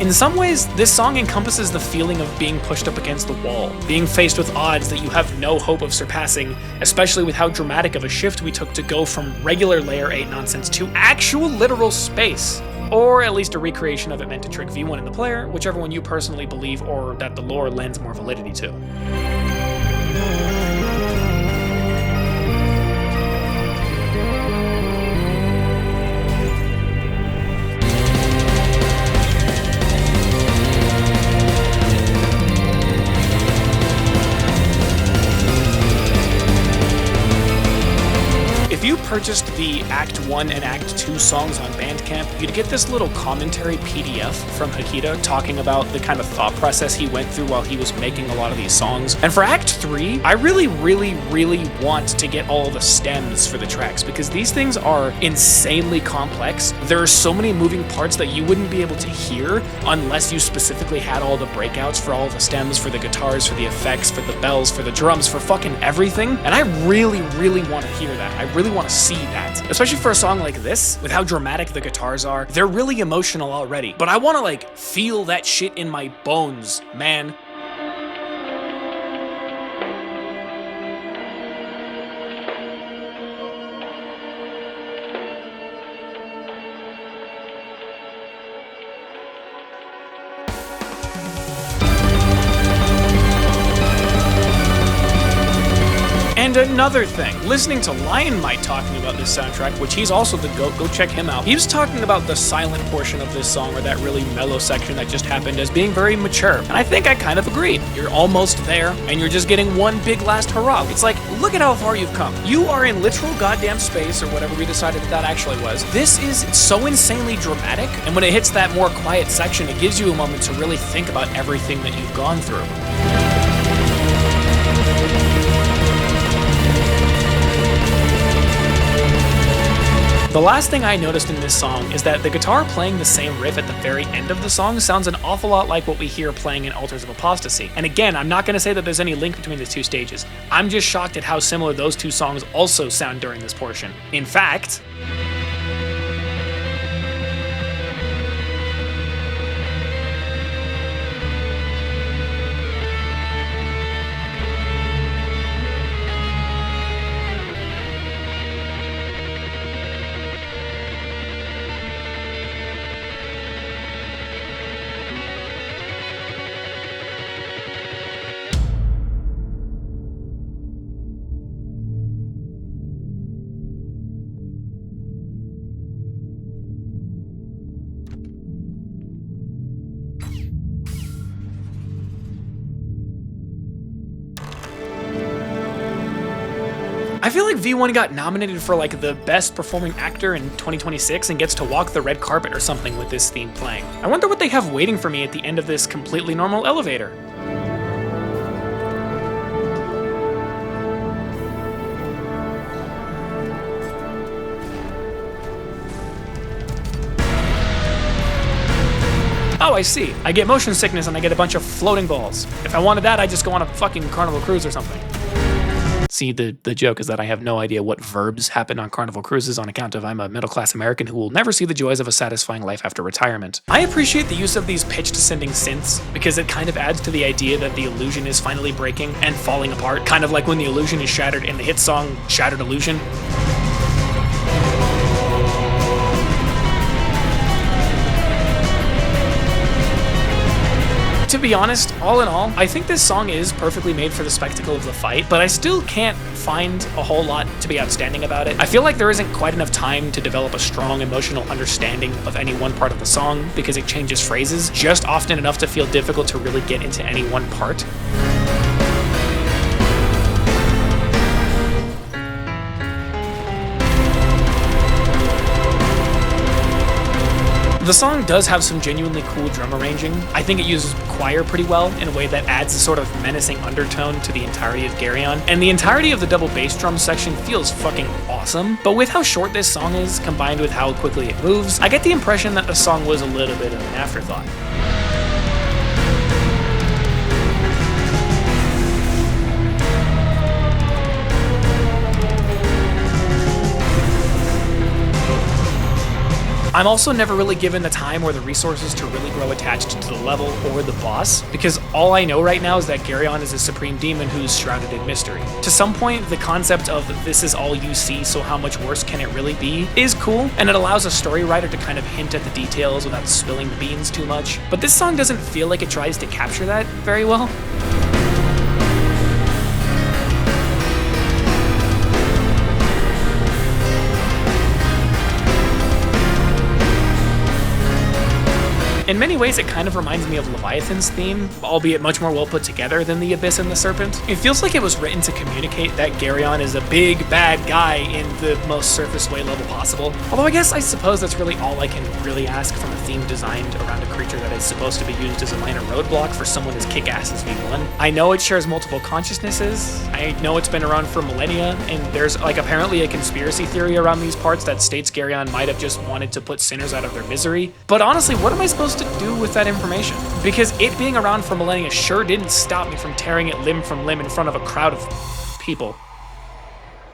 in some ways, this song encompasses the feeling of being pushed up against the wall, being faced with odds that you have no hope of surpassing, especially with how dramatic of a shift we took to go from regular Layer 8 nonsense to actual literal space. or at least a recreation of it meant to trick V1 and the player, whichever one you personally believe or that the lore lends more validity to. If you purchased the Act 1 and Act 2 songs on Bandcamp, you'd get this little commentary PDF from Hikita talking about the kind of thought process he went through while he was making a lot of these songs. And for Act 3, I really want to get all the stems for the tracks because these things are insanely complex. There are so many moving parts that you wouldn't be able to hear unless you specifically had all the breakouts for all the stems, for the guitars, for the effects, for the bells, for the drums, for fucking everything. And I really want to hear that. I really want to see that, especially for a song like this with how dramatic the guitars are. They're really emotional already, but I want to like feel that shit in my bones, man. And another thing, listening to Lionmite talking about this soundtrack, which he's also the GOAT, go check him out. He was talking about the silent portion of this song, or that really mellow section that just happened, as being very mature. And I think I kind of agreed. You're almost there, and you're just getting one big last hurrah. It's like, look at how far you've come. You are in literal goddamn space, or whatever we decided that actually was. This is so insanely dramatic, and when it hits that more quiet section, it gives you a moment to really think about everything that you've gone through. The last thing I noticed in this song is that the guitar playing the same riff at the very end of the song sounds an awful lot like what we hear playing in Altars of Apostasy. And again, I'm not going to say that there's any link between the two stages. I'm just shocked at how similar those two songs also sound during this portion. In fact, I feel like V1 got nominated for like the best performing actor in 2026 and gets to walk the red carpet or something with this theme playing. I wonder what they have waiting for me at the end of this completely normal elevator. Oh, I see. I get motion sickness and I get a bunch of floating balls. If I wanted that, I'd just go on a fucking Carnival cruise or something. See, the joke is that I have no idea what verbs happen on Carnival cruises on account of I'm a middle-class American who will never see the joys of a satisfying life after retirement. I appreciate the use of these pitch-descending synths because it kind of adds to the idea that the illusion is finally breaking and falling apart, kind of like when the illusion is shattered in the hit song Shattered Illusion. To be honest, all in all, I think this song is perfectly made for the spectacle of the fight, but I still can't find a whole lot to be outstanding about it. I feel like there isn't quite enough time to develop a strong emotional understanding of any one part of the song because it changes phrases just often enough to feel difficult to really get into any one part. The song does have some genuinely cool drum arranging. I think it uses choir pretty well in a way that adds a sort of menacing undertone to the entirety of Garyon. And the entirety of the double bass drum section feels fucking awesome. But with how short this song is, combined with how quickly it moves, I get the impression that the song was a little bit of an afterthought. I'm also never really given the time or the resources to really grow attached to the level or the boss, because all I know right now is that Garyon is a supreme demon who's shrouded in mystery. To some point, the concept of this is all you see, so how much worse can it really be, is cool, and it allows a story writer to kind of hint at the details without spilling the beans too much, but this song doesn't feel like it tries to capture that very well. In many ways, it kind of reminds me of Leviathan's theme, albeit much more well put together than the Abyss and the Serpent. It feels like it was written to communicate that Garyon is a big, bad guy in the most surface way level possible. Although I guess I suppose that's really all I can really ask from a theme designed around a creature that is supposed to be used as a minor roadblock for someone as kick-ass as V1. I know it shares multiple consciousnesses, I know it's been around for millennia, and there's like apparently a conspiracy theory around these parts that states Garyon might have just wanted to put sinners out of their misery. But honestly, what am I supposed to do with that information? Because it being around for millennia sure didn't stop me from tearing it limb from limb in front of a crowd of people.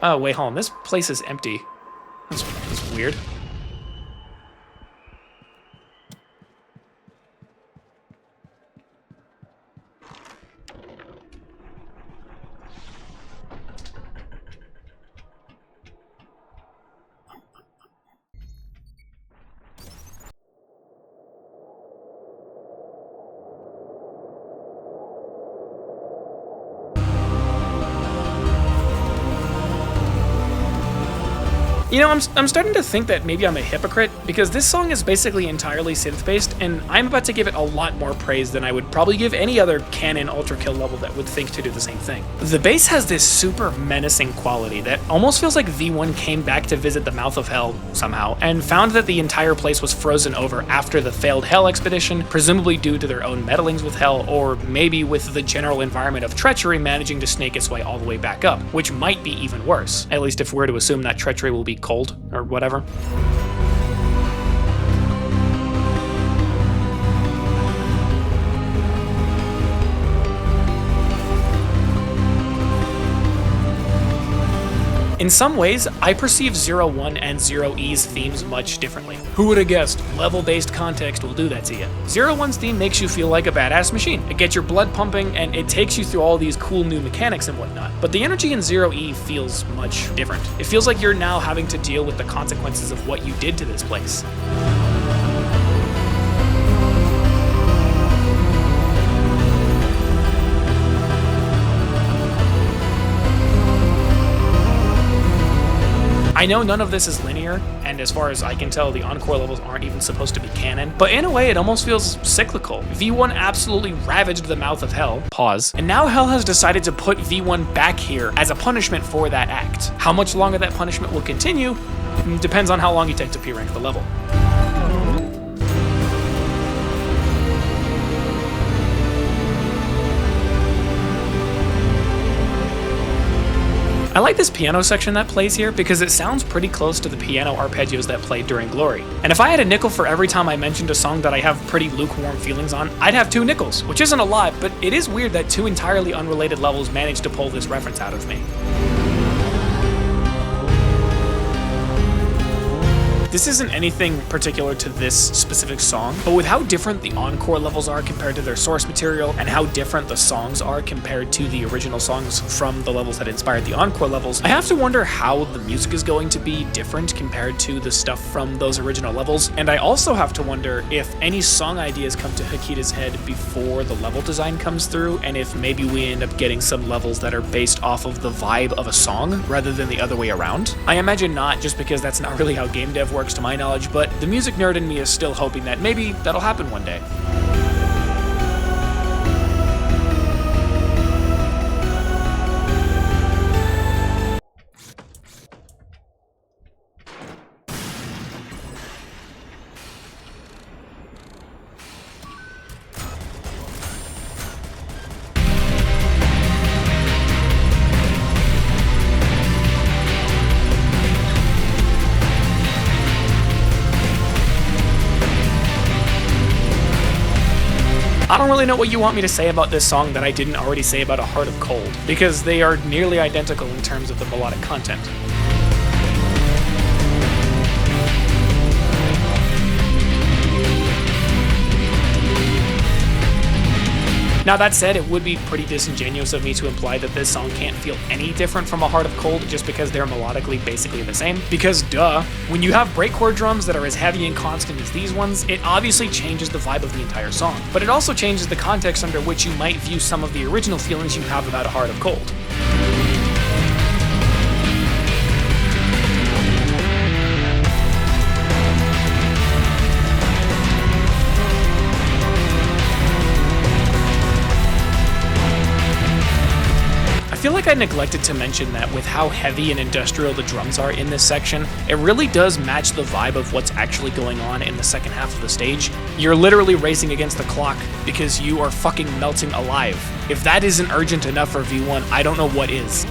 Oh, wait, hold on. This place is empty. That's weird. You know, I'm starting to think that maybe I'm a hypocrite, because this song is basically entirely synth-based, and I'm about to give it a lot more praise than I would probably give any other canon Ultra Kill level that would think to do the same thing. The bass has this super menacing quality that almost feels like V1 came back to visit the mouth of hell somehow, and found that the entire place was frozen over after the failed Hell expedition, presumably due to their own meddlings with Hell, or maybe with the general environment of treachery managing to snake its way all the way back up, which might be even worse, at least if we're to assume that treachery will be cold, or whatever. In some ways, I perceive 0-1 and 0E's themes much differently. Who would have guessed? Level-based context will do that to you. 0-1's theme makes you feel like a badass machine. It gets your blood pumping, and it takes you through all these cool new mechanics and whatnot. But the energy in 0E feels much different. It feels like you're now having to deal with the consequences of what you did to this place. I know none of this is linear, and as far as I can tell, the Encore levels aren't even supposed to be canon, but in a way it almost feels cyclical. V1 absolutely ravaged the mouth of Hell, pause, and now Hell has decided to put V1 back here as a punishment for that act. How much longer that punishment will continue depends on how long you take to P-rank the level. I like this piano section that plays here because it sounds pretty close to the piano arpeggios that played during Glory. And if I had a nickel for every time I mentioned a song that I have pretty lukewarm feelings on, I'd have 2 nickels, which isn't a lot, but it is weird that 2 entirely unrelated levels managed to pull this reference out of me. This isn't anything particular to this specific song, but with how different the Encore levels are compared to their source material, and how different the songs are compared to the original songs from the levels that inspired the Encore levels, I have to wonder how the music is going to be different compared to the stuff from those original levels, and I also have to wonder if any song ideas come to Hikita's head before the level design comes through, and if maybe we end up getting some levels that are based off of the vibe of a song rather than the other way around. I imagine not, just because that's not really how game dev works to my knowledge, but the music nerd in me is still hoping that maybe that'll happen one day. I don't really know what you want me to say about this song that I didn't already say about A Heart of Cold, because they are nearly identical in terms of the melodic content. Now that said, it would be pretty disingenuous of me to imply that this song can't feel any different from A Heart of Cold just because they're melodically basically the same, because duh, when you have breakcore drums that are as heavy and constant as these ones, it obviously changes the vibe of the entire song, but it also changes the context under which you might view some of the original feelings you have about A Heart of Cold. I feel like I neglected to mention that with how heavy and industrial the drums are in this section, it really does match the vibe of what's actually going on in the second half of the stage. You're literally racing against the clock because you are fucking melting alive. If that isn't urgent enough for V1, I don't know what is.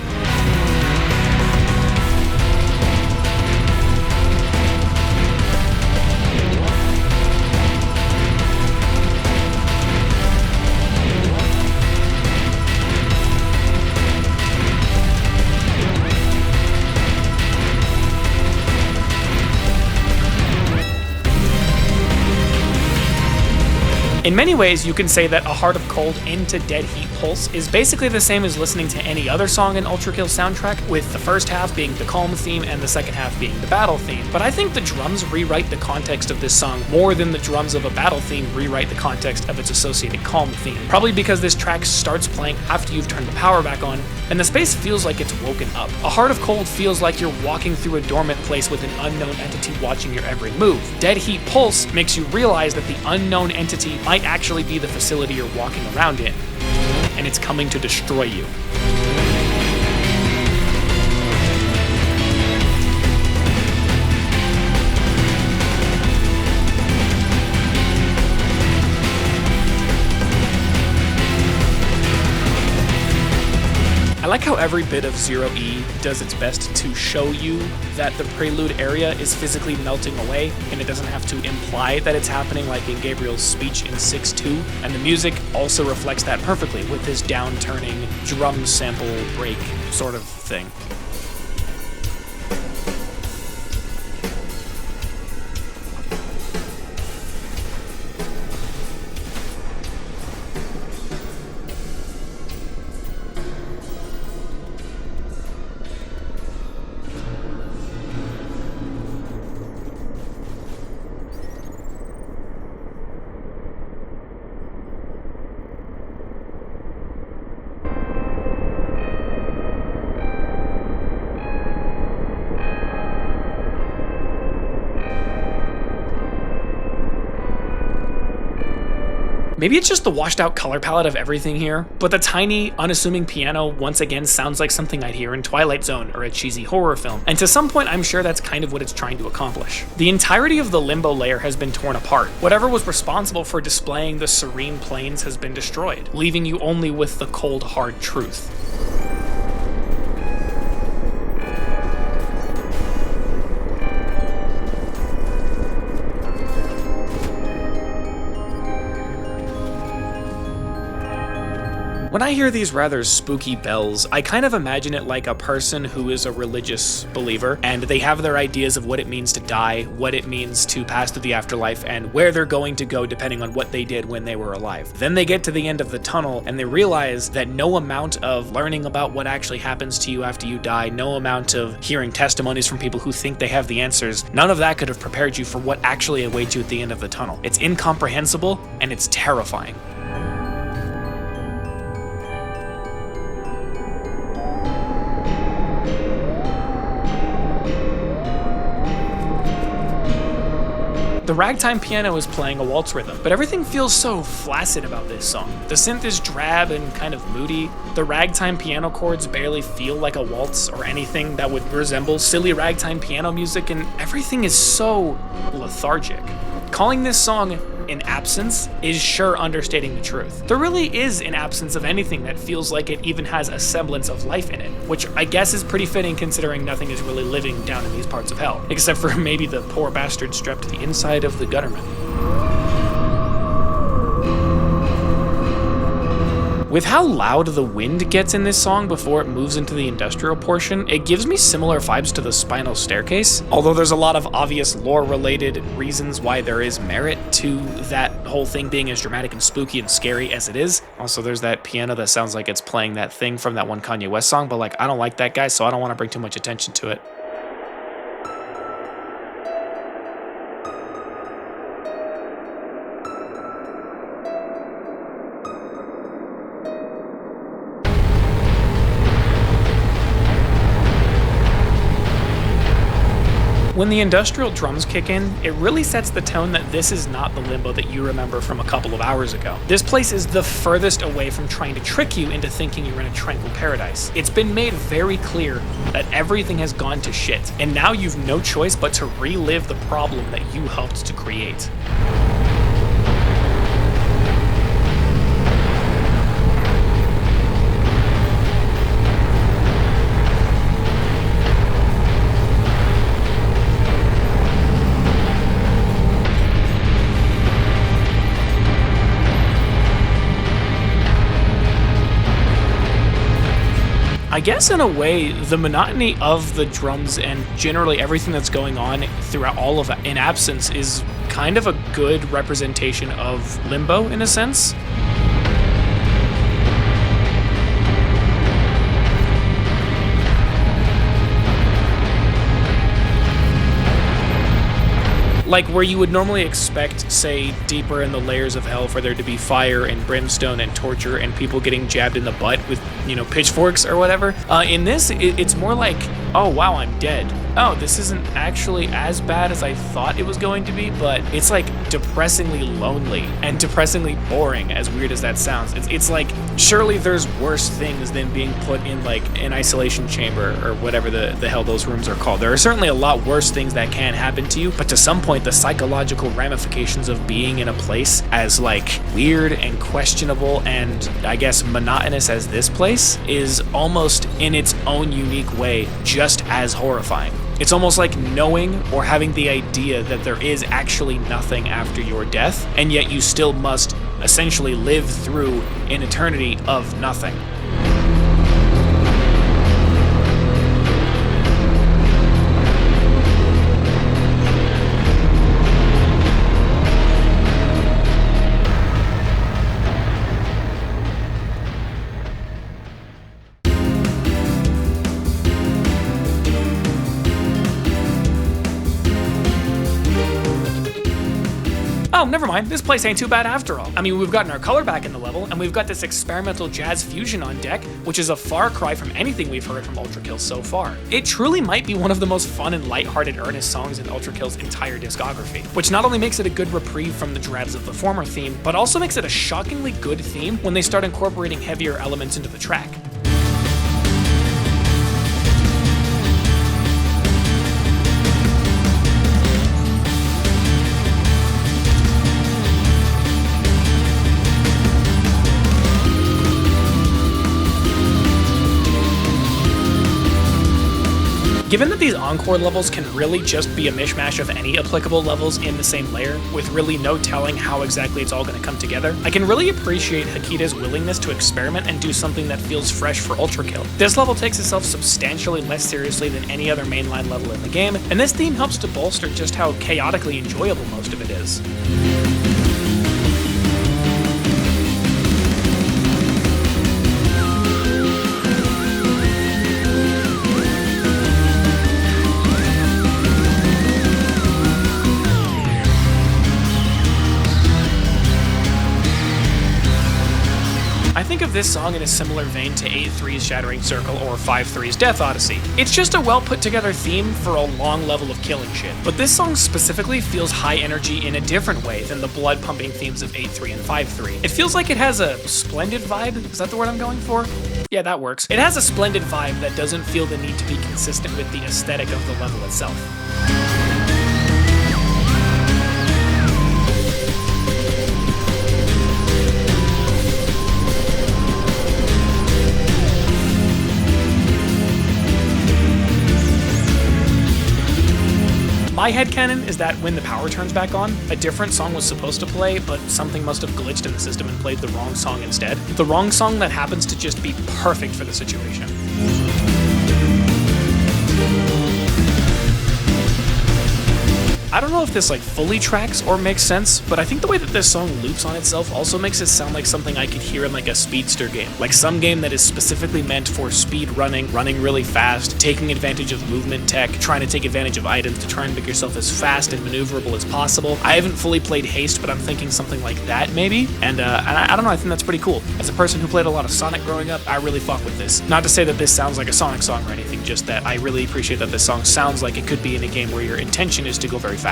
In many ways, you can say that A Heart of Cold into Dead Heat Pulse is basically the same as listening to any other song in ULTRAKILLS soundtrack, with the first half being the calm theme and the second half being the battle theme. But I think the drums rewrite the context of this song more than the drums of a battle theme rewrite the context of its associated calm theme. Probably because this track starts playing after you've turned the power back on, and the space feels like it's woken up. A Heart of Cold feels like you're walking through a dormant place with an unknown entity watching your every move. Dead Heat Pulse makes you realize that the unknown entity might actually be the facility you're walking around in, and it's coming to destroy you. I like how every bit of 0E does its best to show you that the prelude area is physically melting away, and it doesn't have to imply that it's happening like in Gabriel's speech in 6-2, and the music also reflects that perfectly with this down-turning drum sample break sort of thing. Maybe it's just the washed out color palette of everything here, but the tiny, unassuming piano once again sounds like something I'd hear in Twilight Zone or a cheesy horror film, and to some point I'm sure that's kind of what it's trying to accomplish. The entirety of the limbo layer has been torn apart. Whatever was responsible for displaying the serene plains has been destroyed, leaving you only with the cold, hard truth. When I hear these rather spooky bells, I kind of imagine it like a person who is a religious believer, and they have their ideas of what it means to die, what it means to pass through the afterlife, and where they're going to go depending on what they did when they were alive. Then they get to the end of the tunnel, and they realize that no amount of learning about what actually happens to you after you die, no amount of hearing testimonies from people who think they have the answers, none of that could have prepared you for what actually awaits you at the end of the tunnel. It's incomprehensible, and it's terrifying. The ragtime piano is playing a waltz rhythm, but everything feels so flaccid about this song. The synth is drab and kind of moody. The ragtime piano chords barely feel like a waltz or anything that would resemble silly ragtime piano music, and everything is so lethargic. Calling this song an absence is sure understating the truth. There really is an absence of anything that feels like it even has a semblance of life in it, which I guess is pretty fitting considering nothing is really living down in these parts of hell, except for maybe the poor bastard strapped to the inside of the gutterman. With how loud the wind gets in this song before it moves into the industrial portion, it gives me similar vibes to the Spinal Staircase, although there's a lot of obvious lore-related reasons why there is merit to that whole thing being as dramatic and spooky and scary as it is. Also, there's that piano that sounds like it's playing that thing from that one Kanye West song, but like, I don't like that guy, so I don't want to bring too much attention to it. When the industrial drums kick in, it really sets the tone that this is not the Limbo that you remember from a couple of hours ago. This place is the furthest away from trying to trick you into thinking you're in a tranquil paradise. It's been made very clear that everything has gone to shit, and now you've no choice but to relive the problem that you helped to create. I guess in a way, the monotony of the drums and generally everything that's going on throughout all of In Absence is kind of a good representation of Limbo in a sense. Like where you would normally expect, say, deeper in the layers of hell for there to be fire and brimstone and torture and people getting jabbed in the butt with, pitchforks or whatever. In this, it's more like, oh wow, I'm dead. Oh, this isn't actually as bad as I thought it was going to be, but it's like depressingly lonely and depressingly boring, as weird as that sounds. It's like, surely there's worse things than being put in like an isolation chamber or whatever the hell those rooms are called. There are certainly a lot worse things that can happen to you, but to some point, the psychological ramifications of being in a place as like weird and questionable and I guess monotonous as this place is almost in its own unique way just as horrifying. It's almost like knowing or having the idea that there is actually nothing after your death, and yet you still must essentially live through an eternity of nothing. Oh, never mind, this place ain't too bad after all. I mean, we've gotten our color back in the level, and we've got this experimental jazz fusion on deck, which is a far cry from anything we've heard from ULTRAKILLS so far. It truly might be one of the most fun and lighthearted, earnest songs in ULTRAKILLS' entire discography, which not only makes it a good reprieve from the drabs of the former theme, but also makes it a shockingly good theme when they start incorporating heavier elements into the track. Given that these encore levels can really just be a mishmash of any applicable levels in the same layer, with really no telling how exactly it's all going to come together, I can really appreciate Hakita's willingness to experiment and do something that feels fresh for ULTRAKILL. This level takes itself substantially less seriously than any other mainline level in the game, and this theme helps to bolster just how chaotically enjoyable most of it is. I think of this song in a similar vein to 8-3's Shattering Circle or 5-3's Death Odyssey. It's just a well put together theme for a long level of killing shit. But this song specifically feels high energy in a different way than the blood pumping themes of 8-3 and 5-3. It feels like it has a splendid vibe. Is that the word I'm going for? Yeah, that works. It has a splendid vibe that doesn't feel the need to be consistent with the aesthetic of the level itself. My headcanon is that when the power turns back on, a different song was supposed to play, but something must have glitched in the system and played the wrong song instead. The wrong song that happens to just be perfect for the situation. I don't know if this like fully tracks or makes sense, but I think the way that this song loops on itself also makes it sound like something I could hear in like a speedster game. Like some game that is specifically meant for speed running really fast, taking advantage of movement tech, trying to take advantage of items to try and make yourself as fast and maneuverable as possible. I haven't fully played Haste, but I'm thinking something like that maybe. And I don't know, I think that's pretty cool. As a person who played a lot of Sonic growing up, I really fuck with this. Not to say that this sounds like a Sonic song or anything, just that I really appreciate that this song sounds like it could be in a game where your intention is to go very fast. I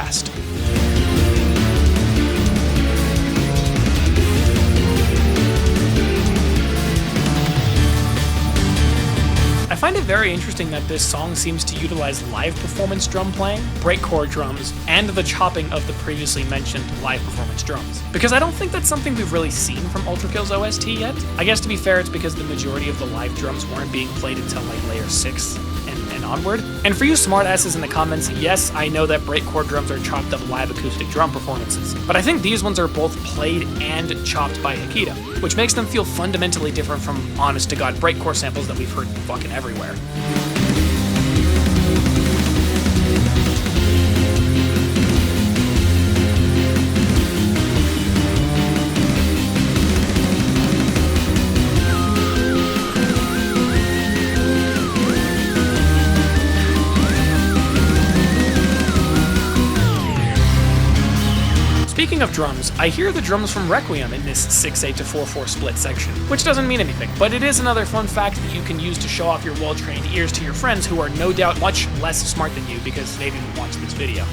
find it very interesting that this song seems to utilize live performance drum playing, breakcore drums, and the chopping of the previously mentioned live performance drums. Because I don't think that's something we've really seen from ULTRAKILLS OST yet. I guess to be fair, it's because the majority of the live drums weren't being played until like layer 6 and onward. And for you smartasses in the comments, yes, I know that breakcore drums are chopped up live acoustic drum performances, but I think these ones are both played and chopped by Hikita, which makes them feel fundamentally different from honest-to-God breakcore samples that we've heard fucking everywhere. Speaking of drums, I hear the drums from Requiem in this 6/8 to 4/4 split section, which doesn't mean anything, but it is another fun fact that you can use to show off your well-trained ears to your friends who are no doubt much less smart than you because they didn't watch this video.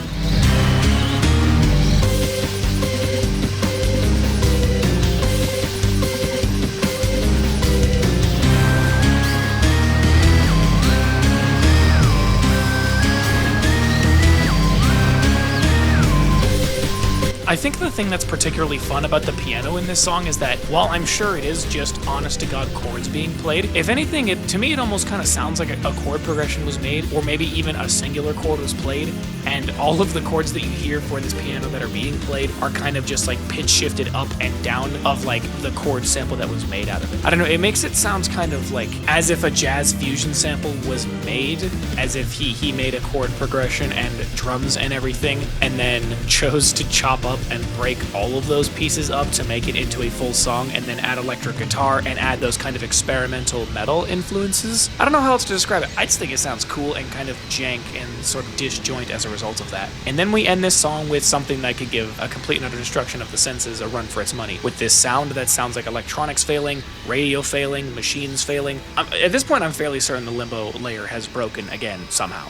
I think the thing that's particularly fun about the piano in this song is that while I'm sure it is just honest-to-God chords being played, if anything, to me it almost kind of sounds like a chord progression was made, or maybe even a singular chord was played, and all of the chords that you hear for this piano that are being played are kind of just like pitch shifted up and down of like the chord sample that was made out of it. I don't know, it makes it sound kind of like as if a jazz fusion sample was made, as if he made a chord progression and drums and everything, and then chose to chop up and break all of those pieces up to make it into a full song, and then add electric guitar and add those kind of experimental metal influences. I don't know how else to describe it. I just think it sounds cool and kind of jank and sort of disjoint as a result of that. And then we end this song with something that could give a complete and utter destruction of the senses a run for its money, with this sound that sounds like electronics failing, radio failing, machines failing. At this point, I'm fairly certain the limbo layer has broken again somehow.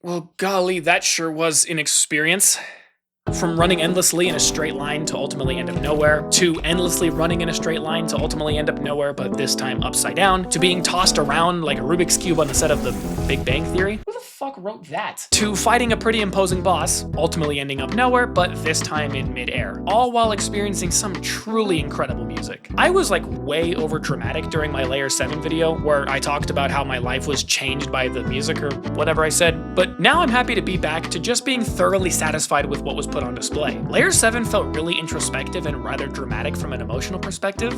Well, golly, that sure was an experience. From running endlessly in a straight line to ultimately end up nowhere, to endlessly running in a straight line to ultimately end up nowhere, but this time upside down, to being tossed around like a Rubik's Cube on the set of The Big Bang Theory. Who the fuck wrote that? To fighting a pretty imposing boss, ultimately ending up nowhere, but this time in midair, all while experiencing some truly incredible music. I was like way over dramatic during my Layer 7 video, where I talked about how my life was changed by the music or whatever I said, but now I'm happy to be back to just being thoroughly satisfied with what was put on display. Layer 7 felt really introspective and rather dramatic from an emotional perspective,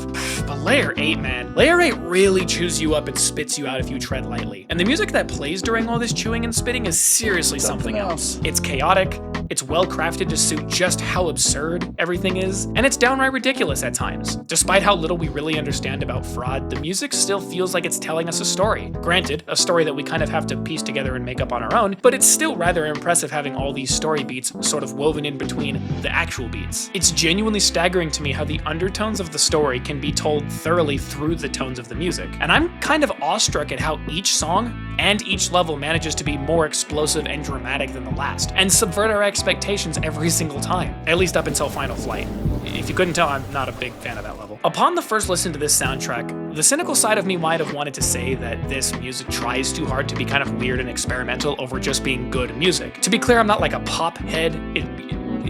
but Layer 8, man. Layer 8 really chews you up and spits you out if you tread lightly. And the music that plays during all this chewing and spitting is seriously something else. It's chaotic, it's well crafted to suit just how absurd everything is, and it's downright ridiculous at times. Despite how little we really understand about fraud, the music still feels like it's telling us a story. Granted, a story that we kind of have to piece together and make up on our own, but it's still rather impressive having all these story beats sort of woven in between the actual beats. It's genuinely staggering to me how the undertones of the story can be told thoroughly through the tones of the music. And I'm kind of awestruck at how each song and each level manages to be more explosive and dramatic than the last, and subvert our expectations every single time, at least up until Final Flight. If you couldn't tell, I'm not a big fan of that level. Upon the first listen to this soundtrack, the cynical side of me might have wanted to say that this music tries too hard to be kind of weird and experimental over just being good music. To be clear, I'm not like a pop head.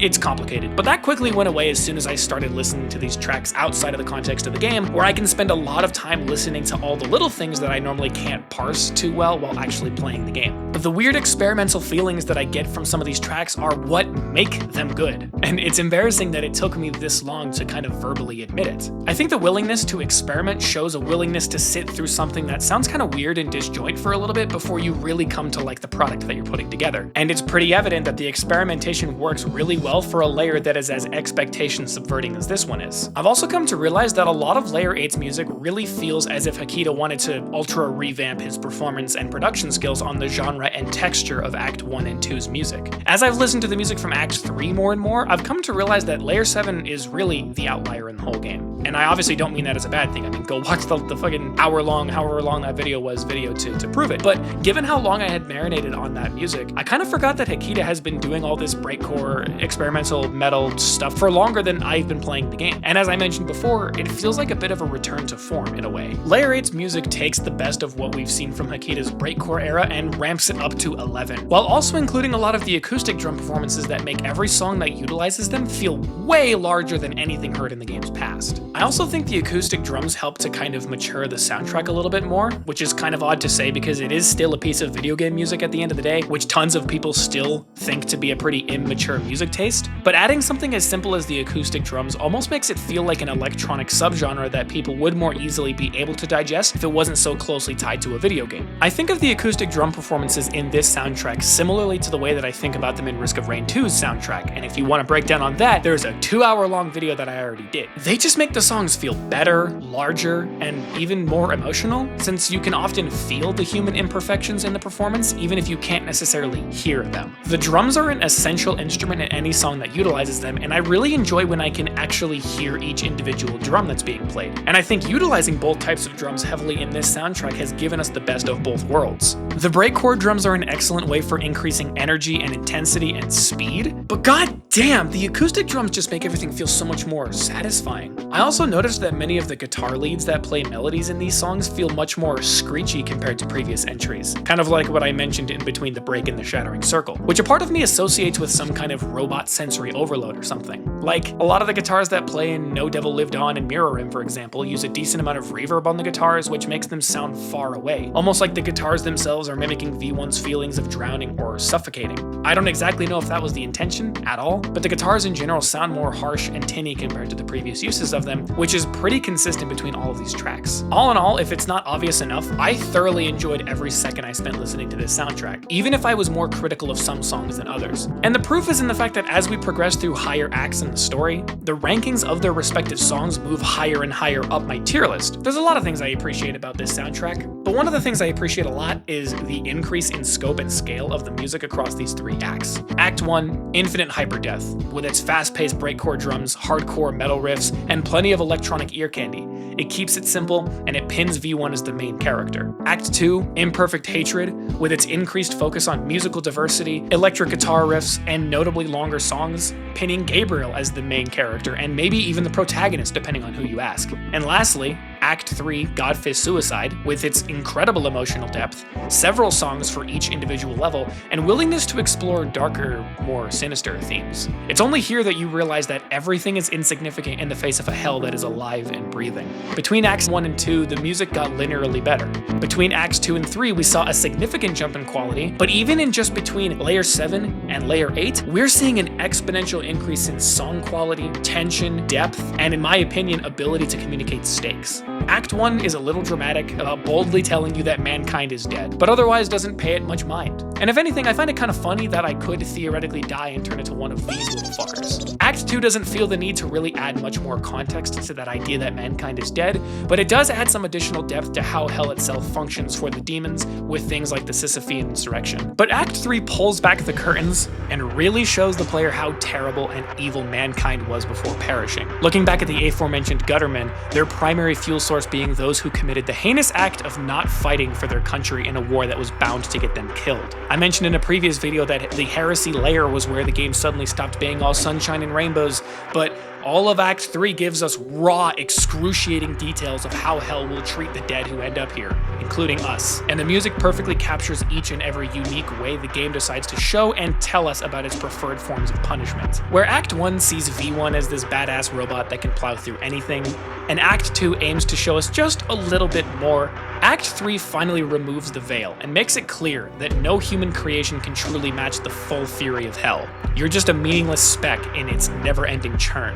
it's complicated. But that quickly went away as soon as I started listening to these tracks outside of the context of the game, where I can spend a lot of time listening to all the little things that I normally can't parse too well while actually playing the game. The weird experimental feelings that I get from some of these tracks are what make them good, and it's embarrassing that it took me this long to kind of verbally admit it. I think the willingness to experiment shows a willingness to sit through something that sounds kind of weird and disjoint for a little bit before you really come to like the product that you're putting together. And it's pretty evident that the experimentation works really well for a layer that is as expectation subverting as this one is. I've also come to realize that a lot of Layer 8's music really feels as if Hakita wanted to ultra revamp his performance and production skills on the genre and texture of Act 1 and 2's music. As I've listened to the music from Act 3 more and more, I've come to realize that Layer 7 is really the outlier in the whole game. And I obviously don't mean that as a bad thing. I mean, go watch the fucking however long that video was to prove it. But given how long I had marinated on that music, I kind of forgot that Hakita has been doing all this breakcore, experimental metal stuff for longer than I've been playing the game. And as I mentioned before, it feels like a bit of a return to form in a way. Layer 8's music takes the best of what we've seen from Hakita's breakcore era and ramps it up to 11, while also including a lot of the acoustic drum performances that make every song that utilizes them feel way larger than anything heard in the game's past. I also think the acoustic drums help to kind of mature the soundtrack a little bit more, which is kind of odd to say because it is still a piece of video game music at the end of the day, which tons of people still think to be a pretty immature music taste. But adding something as simple as the acoustic drums almost makes it feel like an electronic subgenre that people would more easily be able to digest if it wasn't so closely tied to a video game. I think of the acoustic drum performances in this soundtrack similarly to the way that I think about them in Risk of Rain 2's soundtrack, and if you want to break down on that, there's a 2-hour-long video that I already did. They just make the songs feel better, larger, and even more emotional, since you can often feel the human imperfections in the performance, even if you can't necessarily hear them. The drums are an essential instrument in any song that utilizes them, and I really enjoy when I can actually hear each individual drum that's being played. And I think utilizing both types of drums heavily in this soundtrack has given us the best of both worlds. The breakcore drums are an excellent way for increasing energy and intensity and speed, but god damn, the acoustic drums just make everything feel so much more satisfying. I also noticed that many of the guitar leads that play melodies in these songs feel much more screechy compared to previous entries, kind of like what I mentioned in between the break and the Shattering Circle, which a part of me associates with some kind of robot sensory overload or something. Like, a lot of the guitars that play in No Devil Lived On and Mirror Rim, for example, use a decent amount of reverb on the guitars, which makes them sound far away, almost like the guitars themselves are mimicking V1's feelings of drowning or suffocating. I don't exactly know if that was the intention at all, but the guitars in general sound more harsh and tinny compared to the previous uses of them, which is pretty consistent between all of these tracks. All in all, if it's not obvious enough, I thoroughly enjoyed every second I spent listening to this soundtrack, even if I was more critical of some songs than others. And the proof is in the fact that as we progress through higher acts in the story, the rankings of their respective songs move higher and higher up my tier list. There's a lot of things I appreciate about this soundtrack, but one of the things I appreciate a lot is the increase in scope and scale of the music across these 3 acts. Act 1, infinite hyperdeath, with its fast-paced breakcore drums, hardcore metal riffs, and plenty of electronic ear candy. It keeps it simple, and it pins V1 as the main character. Act 2, imperfect hatred, with its increased focus on musical diversity, electric guitar riffs, and notably longer songs, pinning Gabriel as the main character, and maybe even the protagonist depending on who you ask. And lastly, Act 3, Godfist Suicide, with its incredible emotional depth, several songs for each individual level, and willingness to explore darker, more sinister themes. It's only here that you realize that everything is insignificant in the face of a hell that is alive and breathing. Between Acts 1 and 2, the music got linearly better. Between Acts 2 and 3, we saw a significant jump in quality, but even in just between Layer 7 and Layer 8, we're seeing an exponential increase in song quality, tension, depth, and in my opinion, ability to communicate stakes. Act 1 is a little dramatic about boldly telling you that mankind is dead, but otherwise doesn't pay it much mind. And if anything, I find it kind of funny that I could theoretically die and turn into one of these little fuckers. Act 2 doesn't feel the need to really add much more context to that idea that mankind is dead, but it does add some additional depth to how hell itself functions for the demons with things like the Sisyphean insurrection. But Act 3 pulls back the curtains and really shows the player how terrible and evil mankind was before perishing. Looking back at the aforementioned guttermen, their primary fuel source being those who committed the heinous act of not fighting for their country in a war that was bound to get them killed. I mentioned in a previous video that the Heresy layer was where the game suddenly stopped being all sunshine and rainbows, but all of Act 3 gives us raw, excruciating details of how hell will treat the dead who end up here, including us. And the music perfectly captures each and every unique way the game decides to show and tell us about its preferred forms of punishment. Where Act 1 sees V1 as this badass robot that can plow through anything, and Act 2 aims to show us just a little bit more, Act 3 finally removes the veil and makes it clear that no human creation can truly match the full fury of hell. You're just a meaningless speck in its never-ending churn.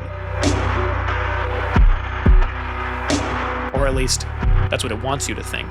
Or at least, that's what it wants you to think.